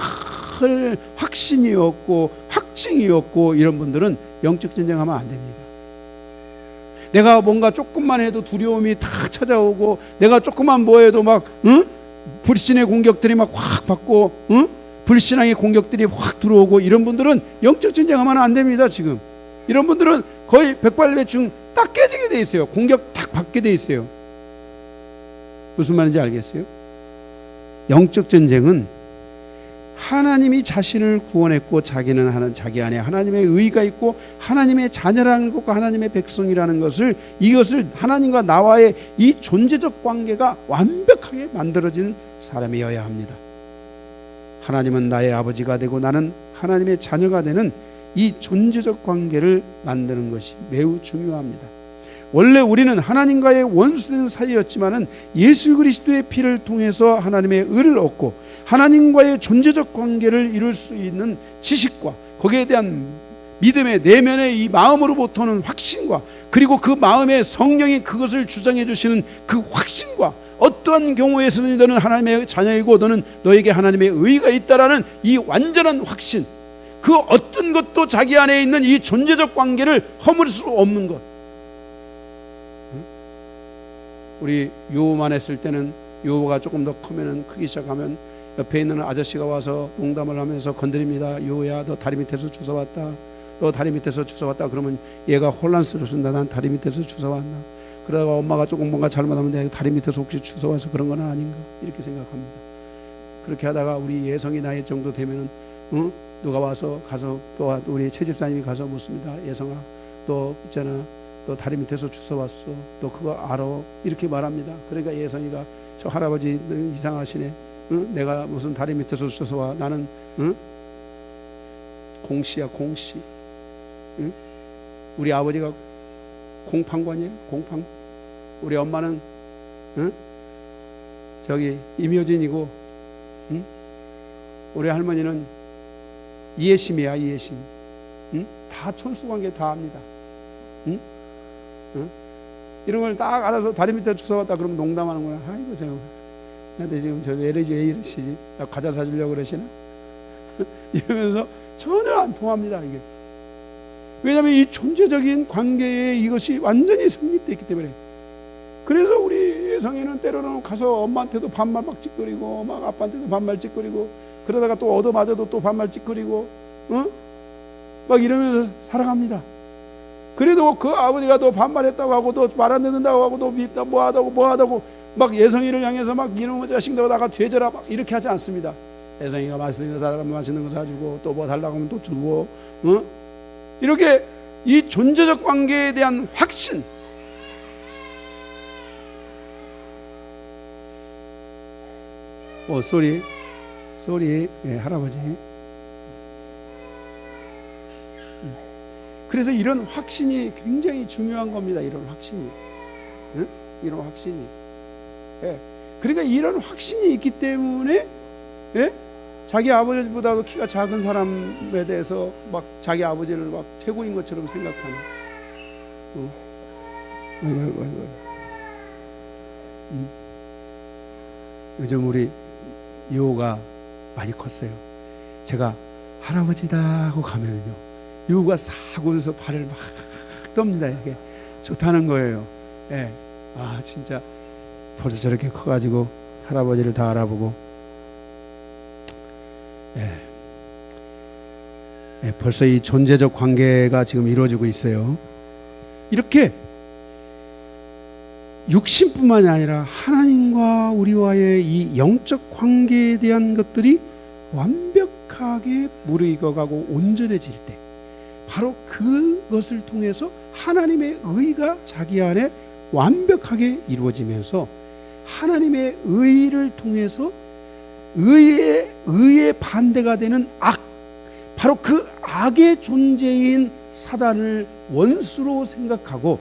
확신이 없고 확증이 없고, 이런 분들은 영적 전쟁하면 안 됩니다. 내가 뭔가 조금만 해도 두려움이 다 찾아오고, 내가 조금만 뭐 해도 막 불신의 공격들이 막 확 받고, 불신앙의 공격들이 확 들어오고, 이런 분들은 영적 전쟁하면 안 됩니다. 지금 이런 분들은 거의 백발배중 딱 깨지게 돼 있어요. 공격 딱 받게 돼 있어요. 무슨 말인지 알겠어요? 영적 전쟁은 하나님이 자신을 구원했고 자기는 자기 안에 하나님의 의가 있고 하나님의 자녀라는 것과 하나님의 백성이라는 것을, 이것을 하나님과 나와의 이 존재적 관계가 완벽하게 만들어지는 사람이어야 합니다. 하나님은 나의 아버지가 되고 나는 하나님의 자녀가 되는 이 존재적 관계를 만드는 것이 매우 중요합니다. 원래 우리는 하나님과의 원수된 사이였지만은 예수 그리스도의 피를 통해서 하나님의 의를 얻고 하나님과의 존재적 관계를 이룰 수 있는 지식과 거기에 대한 믿음의 내면의 이 마음으로부터는 확신과, 그리고 그 마음의 성령이 그것을 주장해 주시는 그 확신과, 어떠한 경우에서는 너는 하나님의 자녀이고 너는 너에게 하나님의 의가 있다라는 이 완전한 확신, 그 어떤 것도 자기 안에 있는 이 존재적 관계를 허물 수 없는 것. 우리 유호만 했을 때는, 유호가 조금 더 크면은, 크기 시작하면 옆에 있는 아저씨가 와서 농담을 하면서 건드립니다. 유호야, 너 다리 밑에서 주워왔다. 너 다리 밑에서 주워왔다. 그러면 얘가 혼란스럽습니다. 난 다리 밑에서 주워왔나. 그러다가 엄마가 조금 뭔가 잘못하면 내가 다리 밑에서 혹시 주워와서 그런 건 아닌가, 이렇게 생각합니다. 그렇게 하다가 우리 예성이 나이 정도 되면은 누가 와서 가서 또 우리 최 집사님이 가서 묻습니다. 예성아, 너 있잖아, 너 다리 밑에서 주워왔어. 너 그거 알아? 이렇게 말합니다. 그러니까 예성이가, 저 할아버지 이상하시네. 내가 무슨 다리 밑에서 주워와. 나는 공시야, 공시. 우리 아버지가 공판관이에요. 공판관. 우리 엄마는 저기 임효진이고, 우리 할머니는 이해심이야, 이해심. 다 천수관계 다 합니다. 이런 걸 딱 알아서 다리 밑에 주워왔다 그러면 농담하는 거야. 아이고, 저 나한테 지금 저 왜 이러시지? 나 과자 사주려고 그러시나? 이러면서 전혀 안 통합니다, 이게. 왜냐하면 이 존재적인 관계에 이것이 완전히 성립되어 있기 때문에. 그래서 우리 예성이는 때로는 가서 엄마한테도 반말 막 찌꺼리고, 막 아빠한테도 반말 찌꺼리고, 그러다가 또 얻어맞아도 또 반말 찌꺼리고, 막 이러면서 살아갑니다. 그래도 그 아버지가 너 반말했다고 하고, 너 말 안 듣는다고 하고, 너 밉다, 뭐 하다고 막 예성이를 향해서 막 이놈의 자식들아 나가 되져라 막 이렇게 하지 않습니다. 예성이가 맛있는 거 사달라면 맛있는 거 사주고 또 뭐 달라고 하면 또 주고, 이렇게 이 존재적 관계에 대한 확신, 쏘리 예, 할아버지. 그래서 이런 확신이 굉장히 중요한 겁니다. 이런 확신이, 이런 확신이. 예. 그러니까 이런 확신이 있기 때문에, 예? 자기 아버지보다도 키가 작은 사람에 대해서 막 자기 아버지를 막 최고인 것처럼 생각하는. 아이고. 요즘 우리 유호가 많이 컸어요. 제가 할아버지다 하고 가면은요, 유호가 싹 오면서 발을 막 떱니다. 이렇게 좋다는 거예요. 예. 아, 진짜 벌써 저렇게 커가지고 할아버지를 다 알아보고, 예, 벌써 이 존재적 관계가 지금 이루어지고 있어요. 이렇게 육신뿐만이 아니라 하나님과 우리와의 이 영적 관계에 대한 것들이 완벽하게 무르익어가고 온전해질 때, 바로 그것을 통해서 하나님의 의가 자기 안에 완벽하게 이루어지면서 하나님의 의를 통해서 의의 반대가 되는 악, 바로 그 악의 존재인 사단을 원수로 생각하고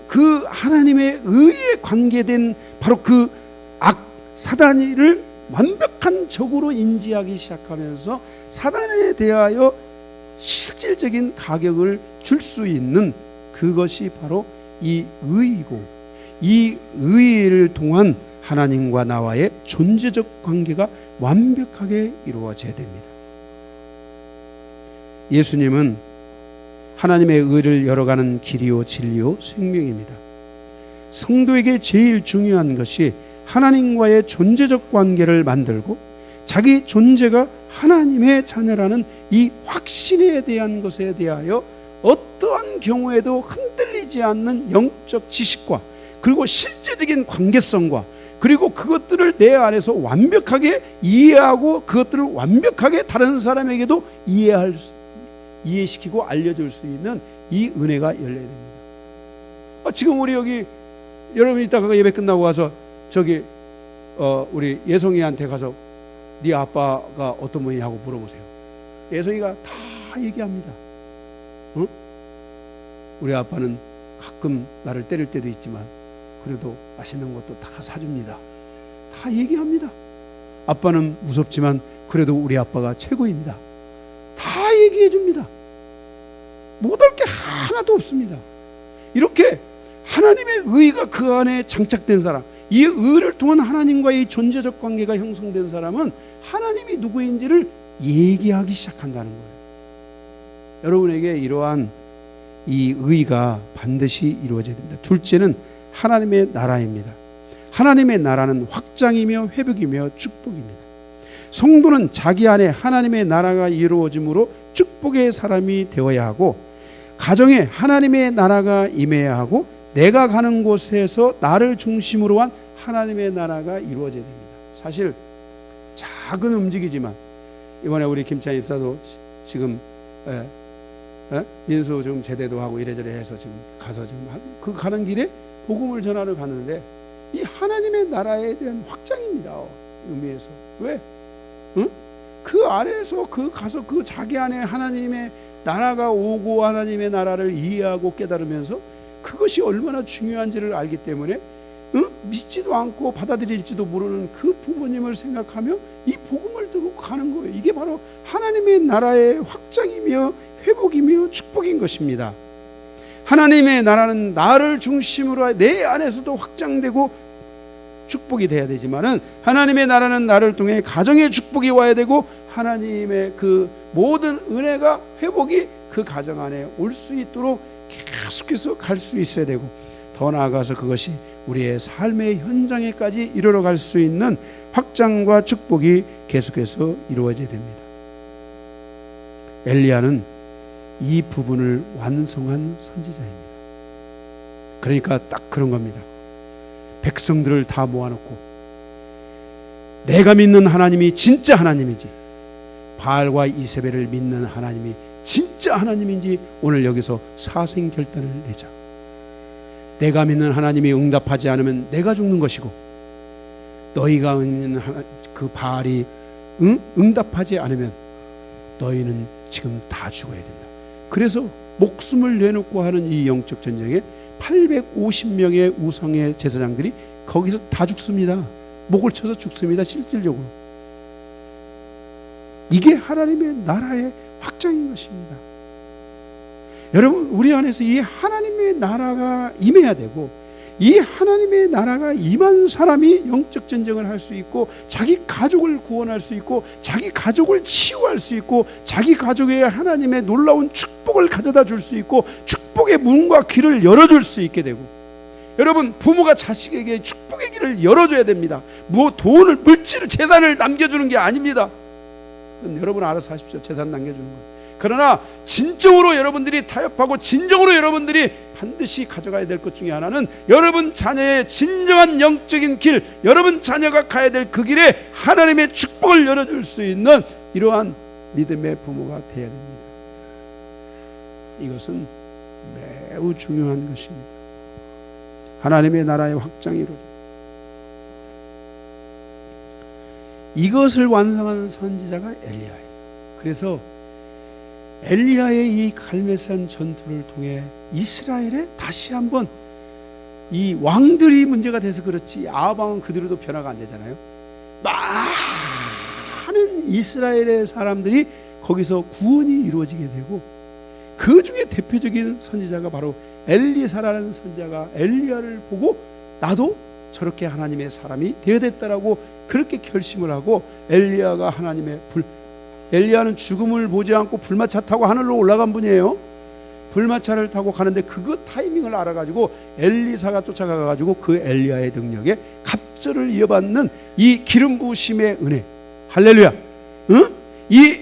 그 하나님의 의에 관계된 바로 그 악 사단을 완벽한 적으로 인지하기 시작하면서 사단에 대하여 실질적인 가격을 줄 수 있는 그것이 바로 이 의이고, 이 의를 통한 하나님과 나와의 존재적 관계가 완벽하게 이루어져야 됩니다. 예수님은 하나님의 의를 열어가는 길이요 진리요 생명입니다. 성도에게 제일 중요한 것이 하나님과의 존재적 관계를 만들고 자기 존재가 하나님의 자녀라는 이 확신에 대한 것에 대하여 어떠한 경우에도 흔들리지 않는 영적 지식과 그리고 실제적인 관계성과 그리고 그것들을 내 안에서 완벽하게 이해하고 그것들을 완벽하게 다른 사람에게도 이해시키고 알려줄 수 있는 이 은혜가 열려야 됩니다. 지금 우리 여기 여러분 이따가 예배 끝나고 가서 저기 우리 예성이한테 가서 네 아빠가 어떤 분이냐고 물어보세요. 예성이가 다 얘기합니다. 응? 우리 아빠는 가끔 나를 때릴 때도 있지만 그래도 맛있는 것도 다 사줍니다. 다 얘기합니다. 아빠는 무섭지만 그래도 우리 아빠가 최고입니다. 다 얘기해 줍니다. 못할 게 하나도 없습니다. 이렇게 하나님의 의가 그 안에 장착된 사람, 이 의를 통한 하나님과의 존재적 관계가 형성된 사람은 하나님이 누구인지를 얘기하기 시작한다는 거예요. 여러분에게 이러한 이 의가 반드시 이루어져야 됩니다. 둘째는 하나님의 나라입니다. 하나님의 나라는 확장이며 회복이며 축복입니다. 성도는 자기 안에 하나님의 나라가 이루어짐으로 축복의 사람이 되어야 하고, 가정에 하나님의 나라가 임해야 하고, 내가 가는 곳에서 나를 중심으로 한 하나님의 나라가 이루어져야 됩니다. 사실 작은 움직이지만 이번에 우리 김찬 입사도 지금 민수 지금 제대도 하고 이래저래 해서 지금 가서 지금 그 가는 길에 복음을 전하러 갔는데 이 하나님의 나라에 대한 확장입니다. 의미에서 왜? 응? 그 안에서 그 가서 그 자기 안에 하나님의 나라가 오고 하나님의 나라를 이해하고 깨달으면서 그것이 얼마나 중요한지를 알기 때문에 믿지도 않고 받아들일지도 모르는 그 부모님을 생각하며 이 복음을 들고 가는 거예요. 이게 바로 하나님의 나라의 확장이며 회복이며 축복인 것입니다. 하나님의 나라는 나를 중심으로 내 안에서도 확장되고 축복이 돼야 되지만은, 하나님의 나라는 나를 통해 가정의 축복이 와야 되고 하나님의 그 모든 은혜가 회복이 그 가정 안에 올 수 있도록 계속해서 갈 수 있어야 되고, 더 나아가서 그것이 우리의 삶의 현장에까지 이르러 갈 수 있는 확장과 축복이 계속해서 이루어져야 됩니다. 엘리야는 이 부분을 완성한 선지자입니다. 그러니까 딱 그런 겁니다. 백성들을 다 모아놓고 내가 믿는 하나님이 진짜 하나님이지, 바알과 이세벨을 믿는 하나님이 진짜 하나님인지 오늘 여기서 사생결단을 내자. 내가 믿는 하나님이 응답하지 않으면 내가 죽는 것이고, 너희가 믿는 그 바알이 응답하지 않으면 너희는 지금 다 죽어야 된다. 그래서 목숨을 내놓고 하는 이 영적 전쟁에 850명의 우상의 제사장들이 거기서 다 죽습니다. 목을 쳐서 죽습니다. 실질적으로. 이게 하나님의 나라의 확장인 것입니다. 여러분, 우리 안에서 이 하나님의 나라가 임해야 되고, 이 하나님의 나라가 임한 사람이 영적 전쟁을 할 수 있고, 자기 가족을 구원할 수 있고, 자기 가족을 치유할 수 있고, 자기 가족에 하나님의 놀라운 축복을 가져다 줄 수 있고, 축복의 문과 길을 열어줄 수 있게 되고, 여러분, 부모가 자식에게 축복의 길을 열어줘야 됩니다. 뭐 돈을, 물질을, 재산을 남겨주는 게 아닙니다. 여러분 알아서 하십시오. 재산 남겨주는 거. 그러나 진정으로 여러분들이 타협하고 진정으로 여러분들이 반드시 가져가야 될 것 중에 하나는, 여러분 자녀의 진정한 영적인 길, 여러분 자녀가 가야 될 그 길에 하나님의 축복을 열어줄 수 있는 이러한 믿음의 부모가 되어야 됩니다. 이것은 매우 중요한 것입니다. 하나님의 나라의 확장이 이루어져. 이것을 완성한 선지자가 엘리야예요. 그래서 엘리야의 이 갈멜산 전투를 통해 이스라엘에 다시 한번, 이 왕들이 문제가 돼서 그렇지 아합왕은 그대로도 변화가 안 되잖아요. 많은 이스라엘의 사람들이 거기서 구원이 이루어지게 되고, 그 중에 대표적인 선지자가 바로 엘리사라는 선지자가 엘리야를 보고 나도 저렇게 하나님의 사람이 되어야 됐다라고 그렇게 결심을 하고, 엘리야가 엘리야는 죽음을 보지 않고 불마차 타고 하늘로 올라간 분이에요. 불마차를 타고 가는데 그 타이밍을 알아가지고 엘리사가 쫓아가가지고 그 엘리야의 능력에 갑절을 이어받는 이 기름 부으심의 은혜, 할렐루야. 이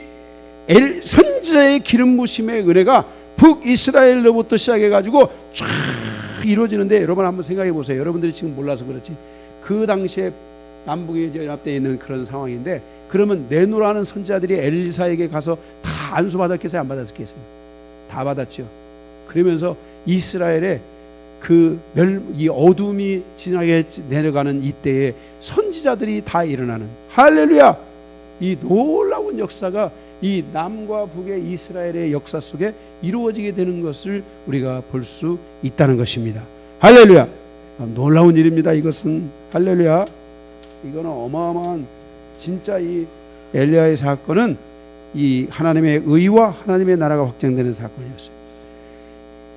선지자의 기름 부으심의 은혜가 북이스라엘로부터 시작해가지고 쫙 이루어지는데, 여러분 한번 생각해 보세요. 여러분들이 지금 몰라서 그렇지 그 당시에 남북이 연합되어 있는 그런 상황인데, 그러면 내노라는 선지자들이 엘리사에게 가서 다 안수 받았겠어요? 안 받았겠어요? 다 받았죠. 그러면서 이스라엘의 이 어둠이 진하게 내려가는 이때에 선지자들이 다 일어나는, 할렐루야. 이 놀라운 역사가 이 남과 북의 이스라엘의 역사 속에 이루어지게 되는 것을 우리가 볼 수 있다는 것입니다. 할렐루야. 놀라운 일입니다. 이것은 할렐루야. 이거는 어마어마한, 진짜 이 엘리야의 사건은 이 하나님의 의와 하나님의 나라가 확장되는 사건이었어요.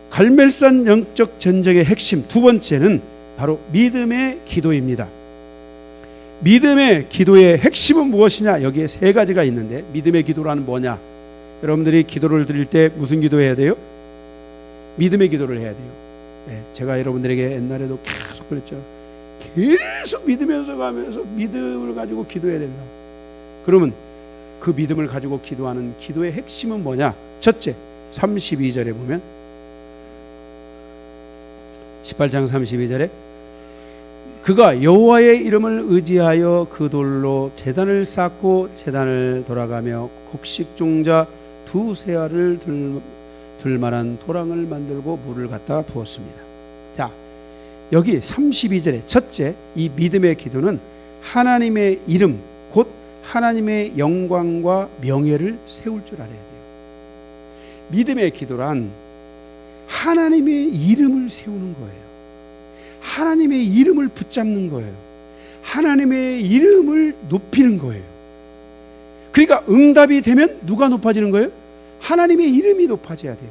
갈멜산 영적 전쟁의 핵심 두 번째는 바로 믿음의 기도입니다. 믿음의 기도의 핵심은 무엇이냐? 여기에 세 가지가 있는데, 믿음의 기도라는 뭐냐? 여러분들이 기도를 드릴 때 무슨 기도해야 돼요? 믿음의 기도를 해야 돼요. 네, 제가 여러분들에게 옛날에도 계속 그랬죠. 계속 믿으면서 가면서 믿음을 가지고 기도해야 된다. 그러면 그 믿음을 가지고 기도하는 기도의 핵심은 뭐냐? 첫째, 32절에 보면, 18장 32절에 그가 여호와의 이름을 의지하여 그 돌로 제단을 쌓고 제단을 돌아가며 곡식종자 두세 알을 둘 만한 도랑을 만들고 물을 갖다가 부었습니다. 자, 여기 32절에 첫째, 이 믿음의 기도는 하나님의 이름, 곧 하나님의 영광과 명예를 세울 줄 알아야 돼요. 믿음의 기도란 하나님의 이름을 세우는 거예요. 하나님의 이름을 붙잡는 거예요. 하나님의 이름을 높이는 거예요. 그러니까 응답이 되면 누가 높아지는 거예요? 하나님의 이름이 높아져야 돼요.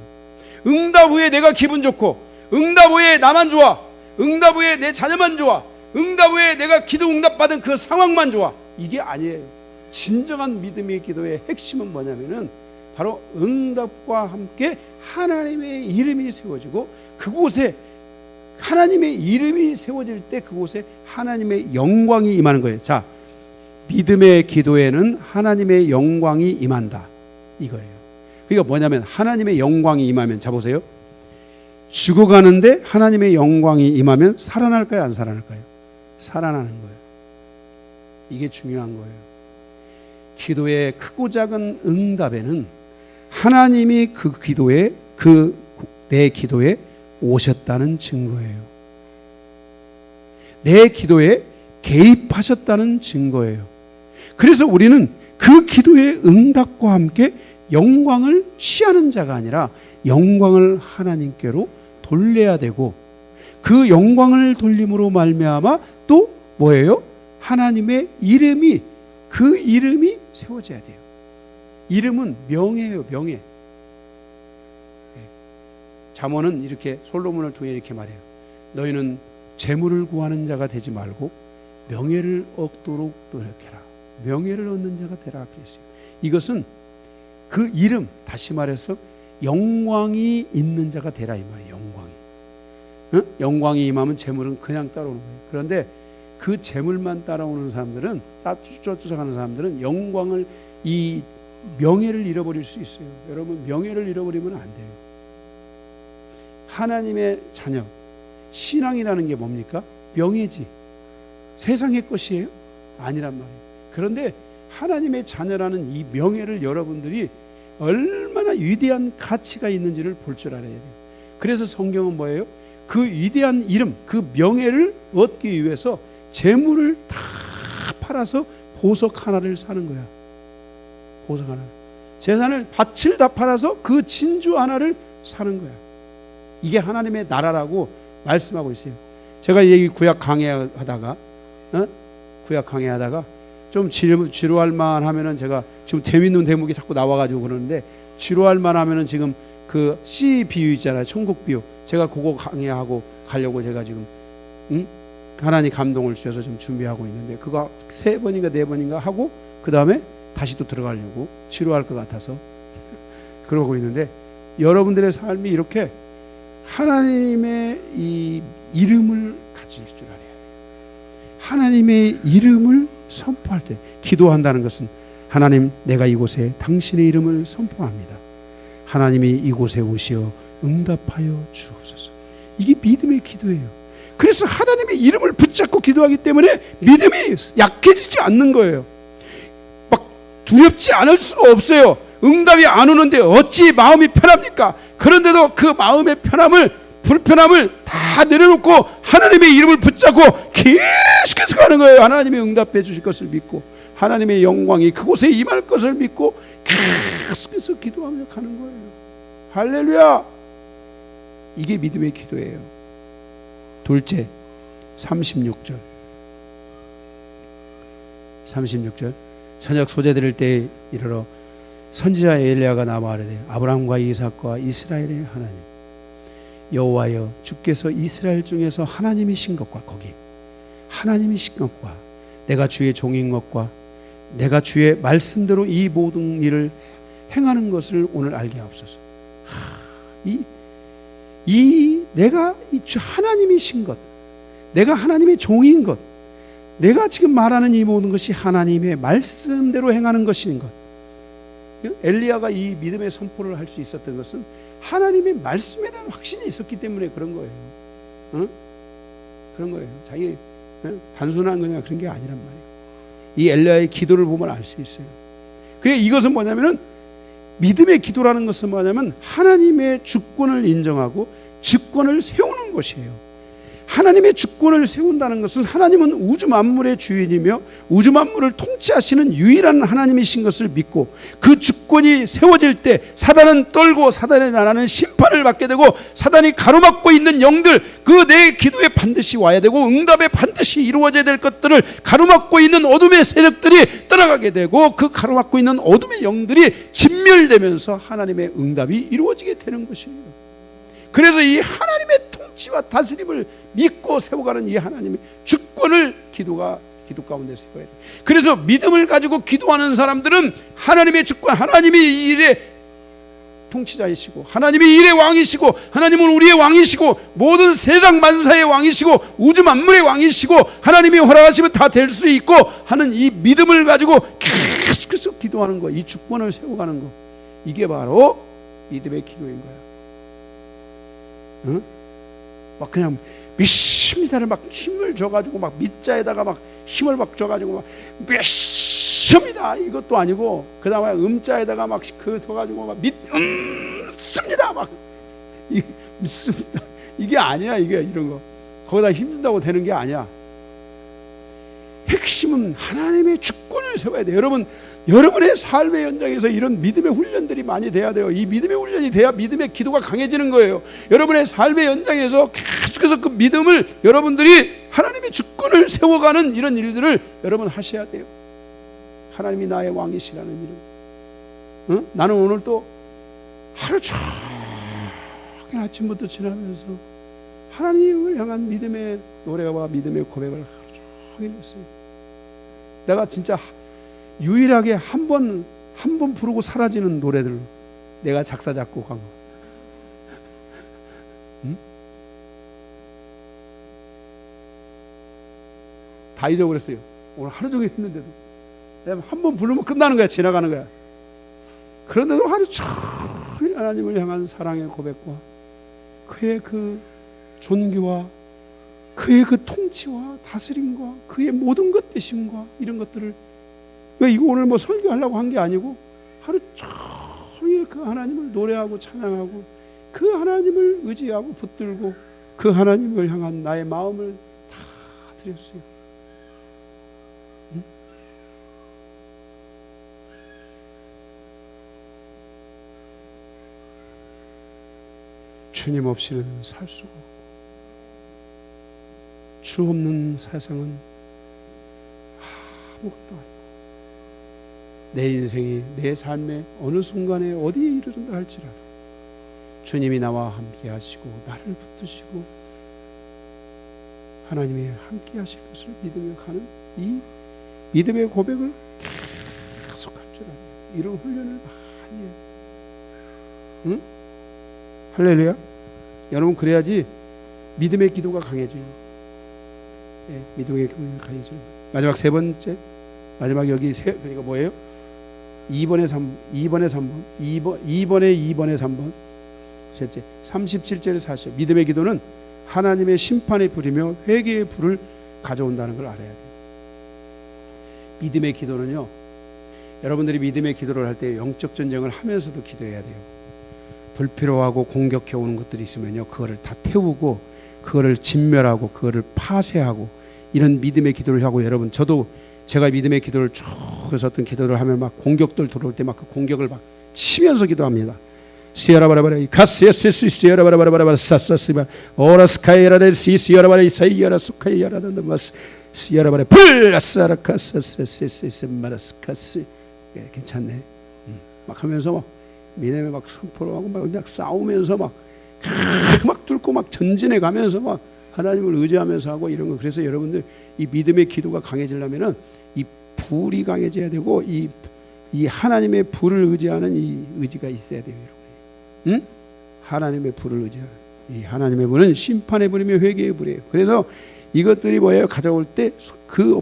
응답 후에 내가 기분 좋고, 응답 후에 나만 좋아, 응답 후에 내 자녀만 좋아, 응답 후에 내가 기도 응답받은 그 상황만 좋아, 이게 아니에요. 진정한 믿음의 기도의 핵심은 뭐냐면은 바로 응답과 함께 하나님의 이름이 세워지고, 그곳에 하나님의 이름이 세워질 때 그곳에 하나님의 영광이 임하는 거예요. 자, 믿음의 기도에는 하나님의 영광이 임한다, 이거예요. 그러니까 뭐냐면 하나님의 영광이 임하면, 자 보세요. 죽어가는데 하나님의 영광이 임하면 살아날까요? 안 살아날까요? 살아나는 거예요. 이게 중요한 거예요. 기도의 크고 작은 응답에는 하나님이 내 기도에 오셨다는 증거예요. 내 기도에 개입하셨다는 증거예요. 그래서 우리는 그 기도의 응답과 함께 영광을 취하는 자가 아니라 영광을 하나님께로 돌려야 되고, 그 영광을 돌림으로 말미암아 또 뭐예요? 하나님의 이름이, 그 이름이 세워져야 돼요. 이름은 명예예요, 명예. 잠언은 이렇게 솔로몬을 통해 이렇게 말해요. 너희는 재물을 구하는 자가 되지 말고 명예를 얻도록 노력해라. 명예를 얻는 자가 되라 그랬어요. 이것은 그 이름, 다시 말해서 영광이 있는 자가 되라 이 말이에요. 영광이. 영광이 임하면 재물은 그냥 따라오는 거예요. 그런데 그 재물만 따라오는 사람들은, 쫓아가는 사람들은 영광을, 이 명예를 잃어버릴 수 있어요. 여러분, 명예를 잃어버리면 안 돼요. 하나님의 자녀, 신앙이라는 게 뭡니까? 명예지. 세상의 것이에요? 아니란 말이에요. 그런데 하나님의 자녀라는 이 명예를 여러분들이 얼마나 위대한 가치가 있는지를 볼 줄 알아야 돼요. 그래서 성경은 뭐예요? 그 위대한 이름, 그 명예를 얻기 위해서 재물을 다 팔아서 보석 하나를 사는 거야. 보석 하나. 재산을, 밭을 다 팔아서 그 진주 하나를 사는 거야. 이게 하나님의 나라라고 말씀하고 있어요. 제가 이 구약 강해하다가 좀 지루할 만 하면은, 제가 지금 재밌는 대목이 자꾸 나와가지고 그러는데, 지루할 만 하면은 지금 그 씨 비유 있잖아요. 천국 비유. 제가 그거 강해하고 가려고 제가 지금 하나님 감동을 주셔서 좀 준비하고 있는데, 그거 3번인가 4번인가 하고 그 다음에 다시 또 들어가려고, 지루할 것 같아서 그러고 있는데, 여러분들의 삶이 이렇게 하나님의 이 이름을 가질 줄 알아야 돼요. 하나님의 이름을 선포할 때, 기도한다는 것은 하나님, 내가 이곳에 당신의 이름을 선포합니다. 하나님이 이곳에 오시어 응답하여 주옵소서. 이게 믿음의 기도예요. 그래서 하나님의 이름을 붙잡고 기도하기 때문에 믿음이 약해지지 않는 거예요. 막 두렵지 않을 수가 없어요. 응답이 안 오는데 어찌 마음이 편합니까? 그런데도 그 마음의 불편함을 다 내려놓고 하나님의 이름을 붙잡고 계속해서 가는 거예요. 하나님이 응답해 주실 것을 믿고, 하나님의 영광이 그곳에 임할 것을 믿고 계속해서 기도하며 가는 거예요. 할렐루야! 이게 믿음의 기도예요. 둘째, 36절. 저녁 소재 드릴 때 이르러 선지자 엘리야가 나와 이르되, 아브라함과 이삭과 이스라엘의 하나님 여호와여, 주께서 이스라엘 중에서 하나님이신 것과, 거기 하나님이신 것과, 내가 주의 종인 것과, 내가 주의 말씀대로 이 모든 일을 행하는 것을 오늘 알게 하옵소서. 내가 하나님이신 것, 내가 하나님의 종인 것, 내가 지금 말하는 이 모든 것이 하나님의 말씀대로 행하는 것인 것. 엘리야가 이 믿음의 선포를 할 수 있었던 것은 하나님의 말씀에 대한 확신이 있었기 때문에 그런 거예요. 그런 거예요. 자기 단순한 그냥 그런 게 아니란 말이에요. 이 엘리야의 기도를 보면 알 수 있어요. 그게 이것은 뭐냐면은, 믿음의 기도라는 것은 뭐냐면 하나님의 주권을 인정하고 주권을 세우는 것이에요. 하나님의 주권을 세운다는 것은, 하나님은 우주 만물의 주인이며 우주 만물을 통치하시는 유일한 하나님이신 것을 믿고, 그 주권이 세워질 때 사단은 떨고 사단의 나라는 심판을 받게 되고, 사단이 가로막고 있는 영들, 그 내 기도에 반드시 와야 되고 응답에 반드시 이루어져야 될 것들을 가로막고 있는 어둠의 세력들이 떠나가게 되고, 그 가로막고 있는 어둠의 영들이 진멸되면서 하나님의 응답이 이루어지게 되는 것이에요. 그래서 이 하나님의 통치와 다스림을 믿고 세워가는 이 하나님의 주권을 기도 가운데 세워야 돼. 그래서 믿음을 가지고 기도하는 사람들은 하나님의 주권, 하나님이 이 일의 통치자이시고, 하나님이 이 일의 왕이시고, 하나님은 우리의 왕이시고, 모든 세상 만사의 왕이시고, 우주 만물의 왕이시고, 하나님이 허락하시면 다 될 수 있고 하는 이 믿음을 가지고 계속해서 기도하는 거, 이 주권을 세워가는 거, 이게 바로 믿음의 기도인 거야. 막 그냥 미시 믿습니다를 막 힘을 줘가지고 막 밑자에다가 막 힘을 막 줘가지고 막 믿습니다 이것도 아니고, 그 다음에 음자에다가 막 그 줘가지고 막 믿습니다 막 믿습니다 이게 아니야. 이게 이런 거 거기다 힘준다고 되는 게 아니야. 핵심은 하나님의 주권을 세워야 돼요. 여러분의 삶의 현장에서 이런 믿음의 훈련들이 많이 돼야 돼요. 이 믿음의 훈련이 돼야 믿음의 기도가 강해지는 거예요. 여러분의 삶의 현장에서 계속해서 그 믿음을, 여러분들이 하나님의 주권을 세워가는 이런 일들을 여러분 하셔야 돼요. 하나님이 나의 왕이시라는 이름. 응? 나는 오늘 또 하루 종일 아침부터 지나면서 하나님을 향한 믿음의 노래와 믿음의 고백을 하루 종일 했어요. 내가 진짜 유일하게 한 번 부르고 사라지는 노래들 내가 작사 작곡한 거. 응? 다 잊어버렸어요. 오늘 하루 종일 했는데도 한 번 부르면 끝나는 거야. 지나가는 거야. 그런데도 하루 종일 하나님을 향한 사랑의 고백과 그의 그 존귀와 그의 그 통치와 다스림과 그의 모든 것 되심과 이런 것들을, 왜 이거 오늘 뭐 설교하려고 한 게 아니고 하루 종일 그 하나님을 노래하고 찬양하고 그 하나님을 의지하고 붙들고 그 하나님을 향한 나의 마음을 다 드렸어요. 응? 주님 없이는 살 수가 없고, 주 없는 세상은 아무것도 아니고, 내 인생이 내 삶의 어느 순간에 어디에 이르른다 할지라도 주님이 나와 함께 하시고 나를 붙드시고 하나님이 함께 하실 것을 믿으며 가는 이 믿음의 고백을 계속 할 줄 알아요. 이런 훈련을 많이 해요. 응? 할렐루야. 여러분, 그래야지 믿음의 기도가 강해져요. 예, 믿음의 기도가 강해져요. 마지막 세 번째, 마지막 여기 그러니까 뭐예요? 2번에 3번 셋째, 37절에 40. 믿음의 기도는 하나님의 심판의 불이며 회개의 불을 가져온다는 걸 알아야 돼요. 믿음의 기도는요, 여러분들이 믿음의 기도를 할 때 영적 전쟁을 하면서도 기도해야 돼요. 불필요하고 공격해 오는 것들이 있으면요, 그거를 다 태우고 그거를 진멸하고 그거를 파쇄하고 이런 믿음의 기도를 하고, 여러분, 저도 제가 믿음의 기도를 쭉 해서 어떤 기도를 하면 막 공격들 들어올 때 막 그 공격을 막 치면서 기도합니다. 시아라바라바라 가스에스 시아라바라바라바라 사사스바 오라스카이라데 시아라바라 이사이아라 수카이아라던데 마스 시아라바라 플라사라카사세세세 마라스카스. 예, 괜찮네. 막 하면서 막 믿음에 막 선포를 하고 막 그냥 싸우면서 막 뚫고 막 전진해 가면서 막 하나님을 의지하면서 하고 이런 거. 그래서 여러분들 이 믿음의 기도가 강해지려면은 이 불이 강해져야 되고 이 하나님의 불을 의지하는 이 의지가 있어야 돼요, 여러분. 응? 하나님의 불을 의지하는 이 하나님의 불은 심판의 불이며 회개의 불이에요. 그래서 이것들이 뭐예요? 가져올 때 그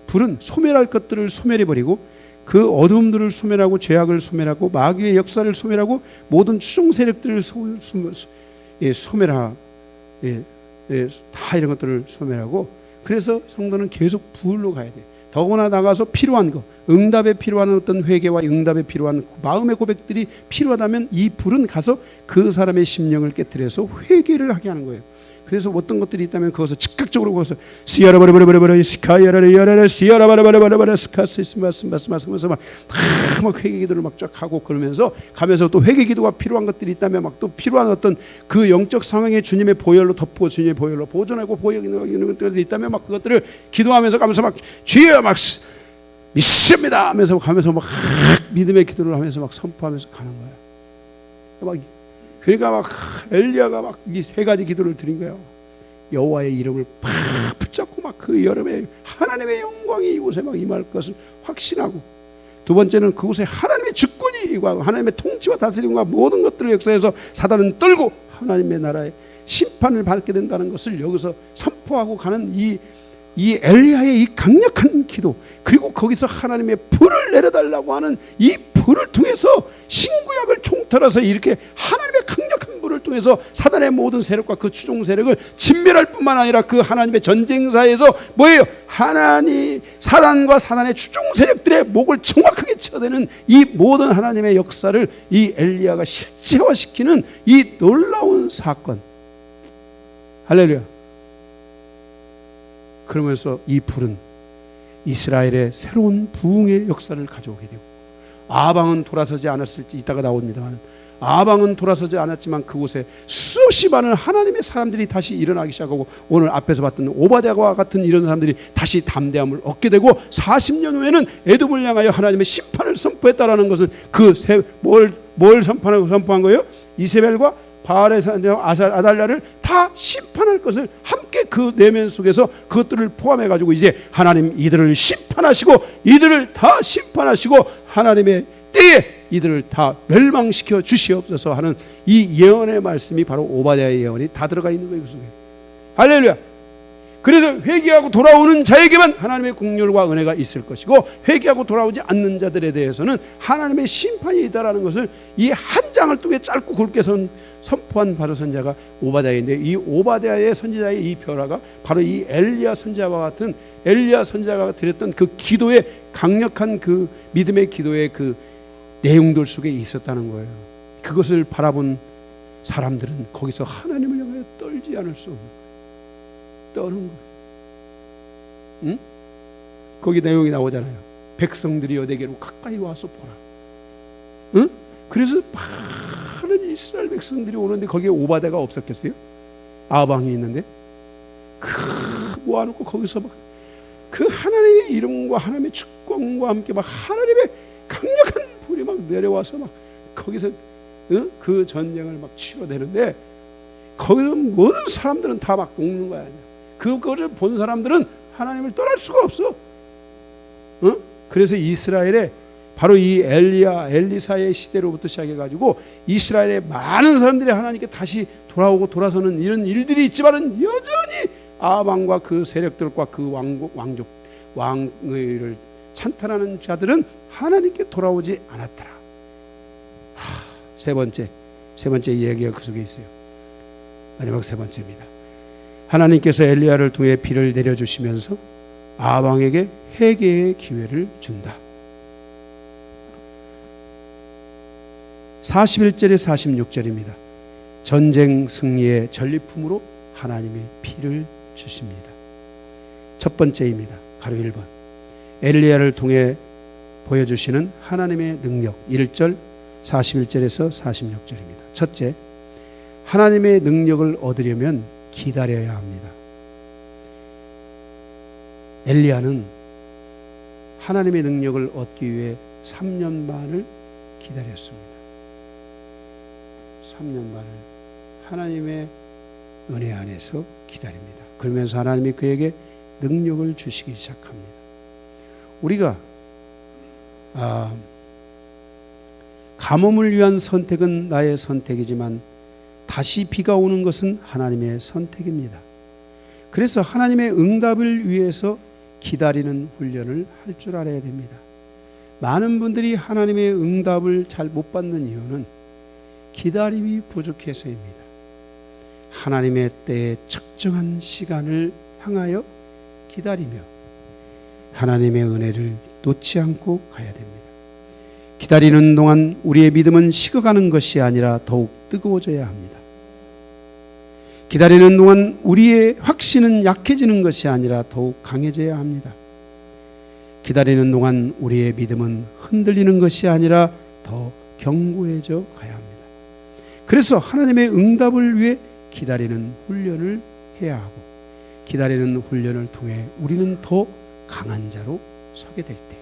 불은 소멸할 것들을 소멸해 버리고 그 어둠들을 소멸하고 죄악을 소멸하고 마귀의 역사를 소멸하고 모든 추종 세력들을 소멸하 다 이런 것들을 소멸하고, 그래서 성도는 계속 불로 가야 돼요. 더구나 나가서 필요한 거, 응답에 필요한 어떤 회개와 응답에 필요한 마음의 고백들이 필요하다면 이 불은 가서 그 사람의 심령을 깨뜨려서 회개를 하게 하는 거예요. 그래서 어떤 것들이 있다면 그것을 즉각적으로 거기서 시아라바라바라바라 시카야라야라라 시아라바라바라바라 스카스마스마스마스면서 막 회개 기도를 막 쫙 하고 그러면서 가면서 또 회개 기도가 필요한 것들이 있다면 막 또 필요한 어떤 그 영적 상황에 주님의 보혈로 덮고 주님의 보혈로 보존하고 보혈이는 것들이 있다면 막 그것들을 기도하면서 가면서 막 주여 막 믿습니다 하면서 가면서 막 믿음의 기도를 하면서 막 선포하면서 가는 거야. 막 그러니까 막 엘리야가 막 이 세 가지 기도를 드린 거예요. 여호와의 이름을 팍 붙잡고 막 그 여름에 하나님의 영광이 이곳에 막 임할 것을 확신하고, 두 번째는 그곳에 하나님의 주권이 임하고 하나님의 통치와 다스림과 모든 것들을 역사해서 사단은 떨고 하나님의 나라의 심판을 받게 된다는 것을 여기서 선포하고 가는 이 엘리야의 이 강력한 기도, 그리고 거기서 하나님의 불을 내려달라고 하는 이 불을 통해서 신구약을 총털어서 이렇게 하나님의 강력한 불을 통해서 사단의 모든 세력과 그 추종 세력을 진멸할 뿐만 아니라 그 하나님의 전쟁사에서 뭐예요? 하나님 사단과 사단의 추종 세력들의 목을 정확하게 쳐대는 이 모든 하나님의 역사를 이 엘리야가 실체화시키는 이 놀라운 사건. 할렐루야. 그러면서 이 불은 이스라엘의 새로운 부흥의 역사를 가져오게 되고, 아방은 돌아서지 않았을지 이따가 나옵니다만, 아방은 돌아서지 않았지만 그곳에 수없이 많은 하나님의 사람들이 다시 일어나기 시작하고, 오늘 앞에서 봤던 오바댜와 같은 이런 사람들이 다시 담대함을 얻게 되고, 40년 후에는 에돔을 향하여 하나님의 심판을 선포했다라는 것은 뭘 선포한 거예요? 이세벨과 바알의 아달랴를 다 심판할 것을 함께 그 내면 속에서 그것들을 포함해 가지고 이제 하나님 이들을 심판하시고, 이들을 다 심판하시고 하나님의 때에 이들을 다 멸망시켜 주시옵소서 하는 이 예언의 말씀이 바로 오바댜의 예언이 다 들어가 있는 거예요, 그 속에. 할렐루야. 그래서 회개하고 돌아오는 자에게만 하나님의 긍휼과 은혜가 있을 것이고, 회개하고 돌아오지 않는 자들에 대해서는 하나님의 심판이 있다라는 것을 이 한 장을 통해 짧고 굵게 선포한 바로 선자가 오바댜인데, 이 오바댜의 선지자의 이 변화가 바로 이 엘리야 선자와 같은, 엘리야 선자가 드렸던 그 기도의 강력한 그 믿음의 기도의 그 내용들 속에 있었다는 거예요. 그것을 바라본 사람들은 거기서 하나님을 향하여 떨지 않을 수 없는 거예요. 떠는 거예요. 응? 거기 내용이 나오잖아요. 백성들이여 내게로 가까이 와서 보라. 응? 그래서 많은 이스라엘 백성들이 오는데 거기에 오바댜가 없었겠어요? 아방이 있는데 모아놓고 거기서 막 그 하나님의 이름과 하나님의 축복과 함께 막 하나님의 강력한 불이 막 내려와서 막 거기서 그 전쟁을 막 치러대는데, 거기서 모든 사람들은 다 막 녹는 거야. 그거를 본 사람들은 하나님을 떠날 수가 없어. 그래서 이스라엘에 바로 이 엘리사의 시대로부터 시작해가지고 이스라엘의 많은 사람들이 하나님께 다시 돌아오고 돌아서는 이런 일들이 있지만은 여전히 아방과 그 세력들과 그 왕을 찬탄하는 자들은 하나님께 돌아오지 않았더라. 세 번째 이야기가 그 속에 있어요. 마지막 세 번째입니다. 하나님께서 엘리야를 통해 비를 내려주시면서 아방에게 회개의 기회를 준다. 41절에 46절입니다. 전쟁 승리의 전리품으로 하나님의 피를 주십니다. 첫 번째입니다. 가로 1번. 엘리야를 통해 보여주시는 하나님의 능력. 1절 41절에서 46절입니다. 첫째, 하나님의 능력을 얻으려면 기다려야 합니다. 엘리야는 하나님의 능력을 얻기 위해 3년 반을 기다렸습니다. 3년 반을 하나님의 은혜 안에서 기다립니다. 그러면서 하나님이 그에게 능력을 주시기 시작합니다. 우리가 가뭄을 위한 선택은 나의 선택이지만 다시 비가 오는 것은 하나님의 선택입니다. 그래서 하나님의 응답을 위해서 기다리는 훈련을 할 줄 알아야 됩니다. 많은 분들이 하나님의 응답을 잘 못 받는 이유는 기다림이 부족해서입니다. 하나님의 때에 적정한 시간을 향하여 기다리며 하나님의 은혜를 놓지 않고 가야 됩니다. 기다리는 동안 우리의 믿음은 식어가는 것이 아니라 더욱 뜨거워져야 합니다. 기다리는 동안 우리의 확신은 약해지는 것이 아니라 더욱 강해져야 합니다. 기다리는 동안 우리의 믿음은 흔들리는 것이 아니라 더 견고해져 가야 합니다. 그래서 하나님의 응답을 위해 기다리는 훈련을 해야 하고, 기다리는 훈련을 통해 우리는 더 강한 자로 서게 될 때,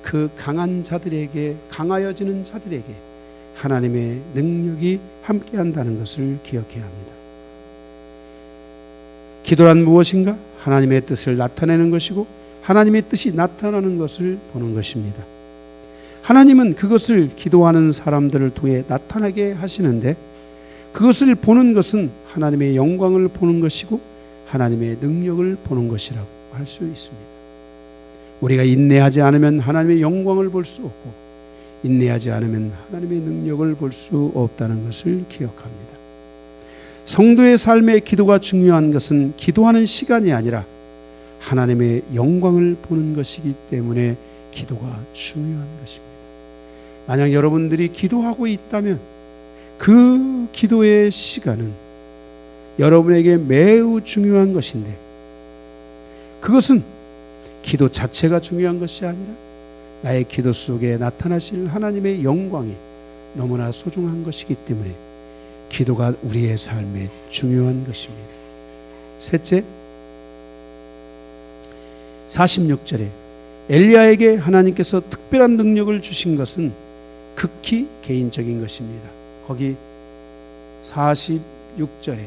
그 강한 자들에게, 강하여지는 자들에게 하나님의 능력이 함께한다는 것을 기억해야 합니다. 기도란 무엇인가? 하나님의 뜻을 나타내는 것이고 하나님의 뜻이 나타나는 것을 보는 것입니다. 하나님은 그것을 기도하는 사람들을 통해 나타나게 하시는데, 그것을 보는 것은 하나님의 영광을 보는 것이고 하나님의 능력을 보는 것이라고 할 수 있습니다. 우리가 인내하지 않으면 하나님의 영광을 볼 수 없고, 인내하지 않으면 하나님의 능력을 볼 수 없다는 것을 기억합니다. 성도의 삶에 기도가 중요한 것은 기도하는 시간이 아니라 하나님의 영광을 보는 것이기 때문에 기도가 중요한 것입니다. 만약 여러분들이 기도하고 있다면 그 기도의 시간은 여러분에게 매우 중요한 것인데, 그것은 기도 자체가 중요한 것이 아니라 나의 기도 속에 나타나실 하나님의 영광이 너무나 소중한 것이기 때문에 기도가 우리의 삶에 중요한 것입니다. 셋째, 46절에 엘리야에게 하나님께서 특별한 능력을 주신 것은 극히 개인적인 것입니다. 거기 46절에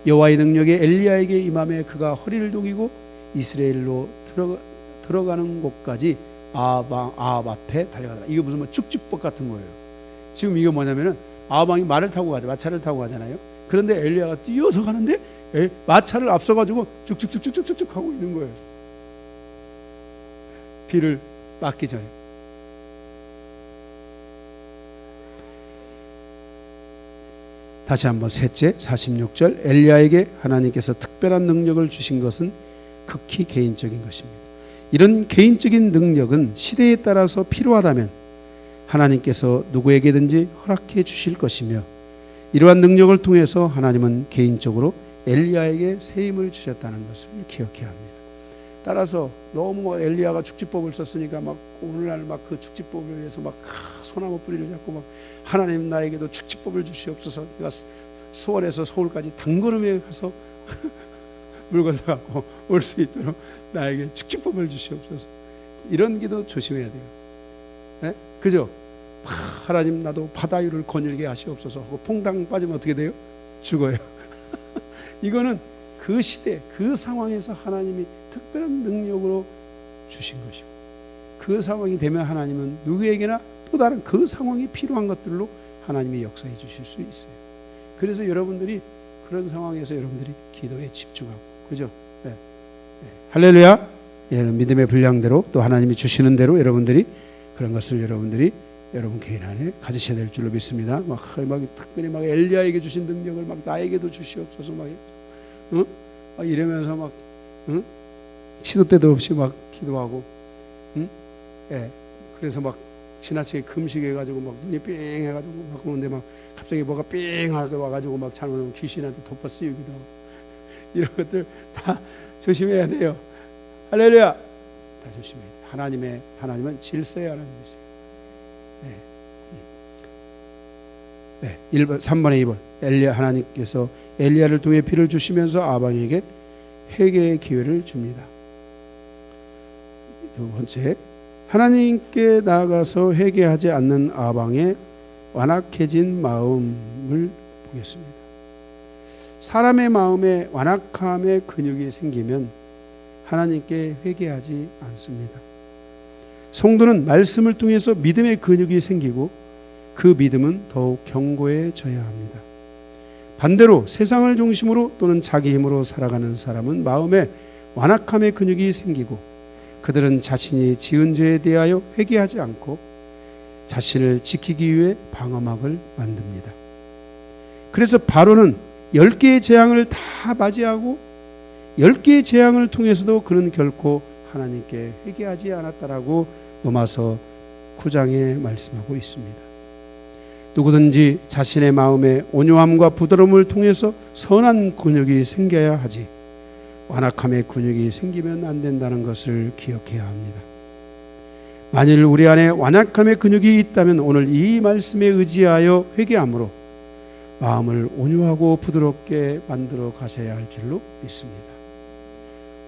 여호와의 능력이 엘리야에게 임함에 그가 허리를 동이고 이스라엘로 들어가는 곳까지 아합 앞에 달려가더라. 이거 무슨 축지법 같은 거예요. 지금 이거 뭐냐면은 아합 왕이 말을 타고 가죠. 마차를 타고 가잖아요. 그런데 엘리야가 뛰어서 가는데 마차를 앞서가지고 쭉쭉쭉쭉쭉쭉 하고 있는 거예요. 비를 맞기 전에. 다시 한번 셋째 46절 엘리야에게 하나님께서 특별한 능력을 주신 것은 극히 개인적인 것입니다. 이런 개인적인 능력은 시대에 따라서 필요하다면 하나님께서 누구에게든지 허락해 주실 것이며, 이러한 능력을 통해서 하나님은 개인적으로 엘리야에게 새 힘을 주셨다는 것을 기억해야 합니다. 따라서 너무 엘리야가 축지법을 썼으니까 막 오늘날 막 그 축지법을 위해서 막 소나무 뿌리를 잡고 막 하나님 나에게도 축지법을 주시옵소서, 내가 수원에서 서울까지 단걸음에 가서 물건 사갖고 올 수 있도록 나에게 축지법을 주시옵소서, 이런 기도 조심해야 돼요. 네? 그죠? 하나님 나도 바다 위를 거닐게 하시옵소서 하고 퐁당 빠지면 어떻게 돼요? 죽어요. 이거는 그 시대 그 상황에서 하나님이 특별한 능력으로 주신 것이고, 그 상황이 되면 하나님은 누구에게나 또 다른 그 상황이 필요한 것들로 하나님이 역사해 주실 수 있어요. 그래서 여러분들이 그런 상황에서 여러분들이 기도에 집중하고, 그죠? 네. 네. 할렐루야. 예, 믿음의 분량대로 또 하나님이 주시는 대로 여러분들이 그런 것을 여러분들이 여러분 개인 안에 가지셔야 될 줄로 믿습니다. 막 특별히 막 엘리야에게 주신 능력을 막 나에게도 주시옵소서 막 이러면서 막 시도 때도 없이 막 기도하고, 예, 그래서 막 지나치게 금식해가지고 막 눈이 삥 해가지고 막 그러는데 막 갑자기 뭐가 삥 하고 와가지고 막 잘못하면 귀신한테 덮어 씌우기도 하고, 이런 것들 다 조심해야 돼요. 할렐루야. 다 조심해야 돼요. 하나님은 질서의 하나님이세요. 네. 1번, 3번에 2번 하나님께서 엘리야를 통해 피를 주시면서 아방에게 회개의 기회를 줍니다. 두 번째, 하나님께 나아가서 회개하지 않는 아방의 완악해진 마음을 보겠습니다. 사람의 마음에 완악함의 근육이 생기면 하나님께 회개하지 않습니다. 성도는 말씀을 통해서 믿음의 근육이 생기고 그 믿음은 더욱 견고해져야 합니다. 반대로 세상을 중심으로 또는 자기 힘으로 살아가는 사람은 마음에 완악함의 근육이 생기고 그들은 자신이 지은 죄에 대하여 회개하지 않고 자신을 지키기 위해 방어막을 만듭니다. 그래서 바로는 10개의 재앙을 다 맞이하고 10개의 재앙을 통해서도 그는 결코 하나님께 회개하지 않았다라고 로마서 9장에 말씀하고 있습니다. 누구든지 자신의 마음에 온유함과 부드러움을 통해서 선한 근육이 생겨야 하지 완악함의 근육이 생기면 안 된다는 것을 기억해야 합니다. 만일 우리 안에 완악함의 근육이 있다면 오늘 이 말씀에 의지하여 회개함으로 마음을 온유하고 부드럽게 만들어 가셔야 할 줄로 믿습니다.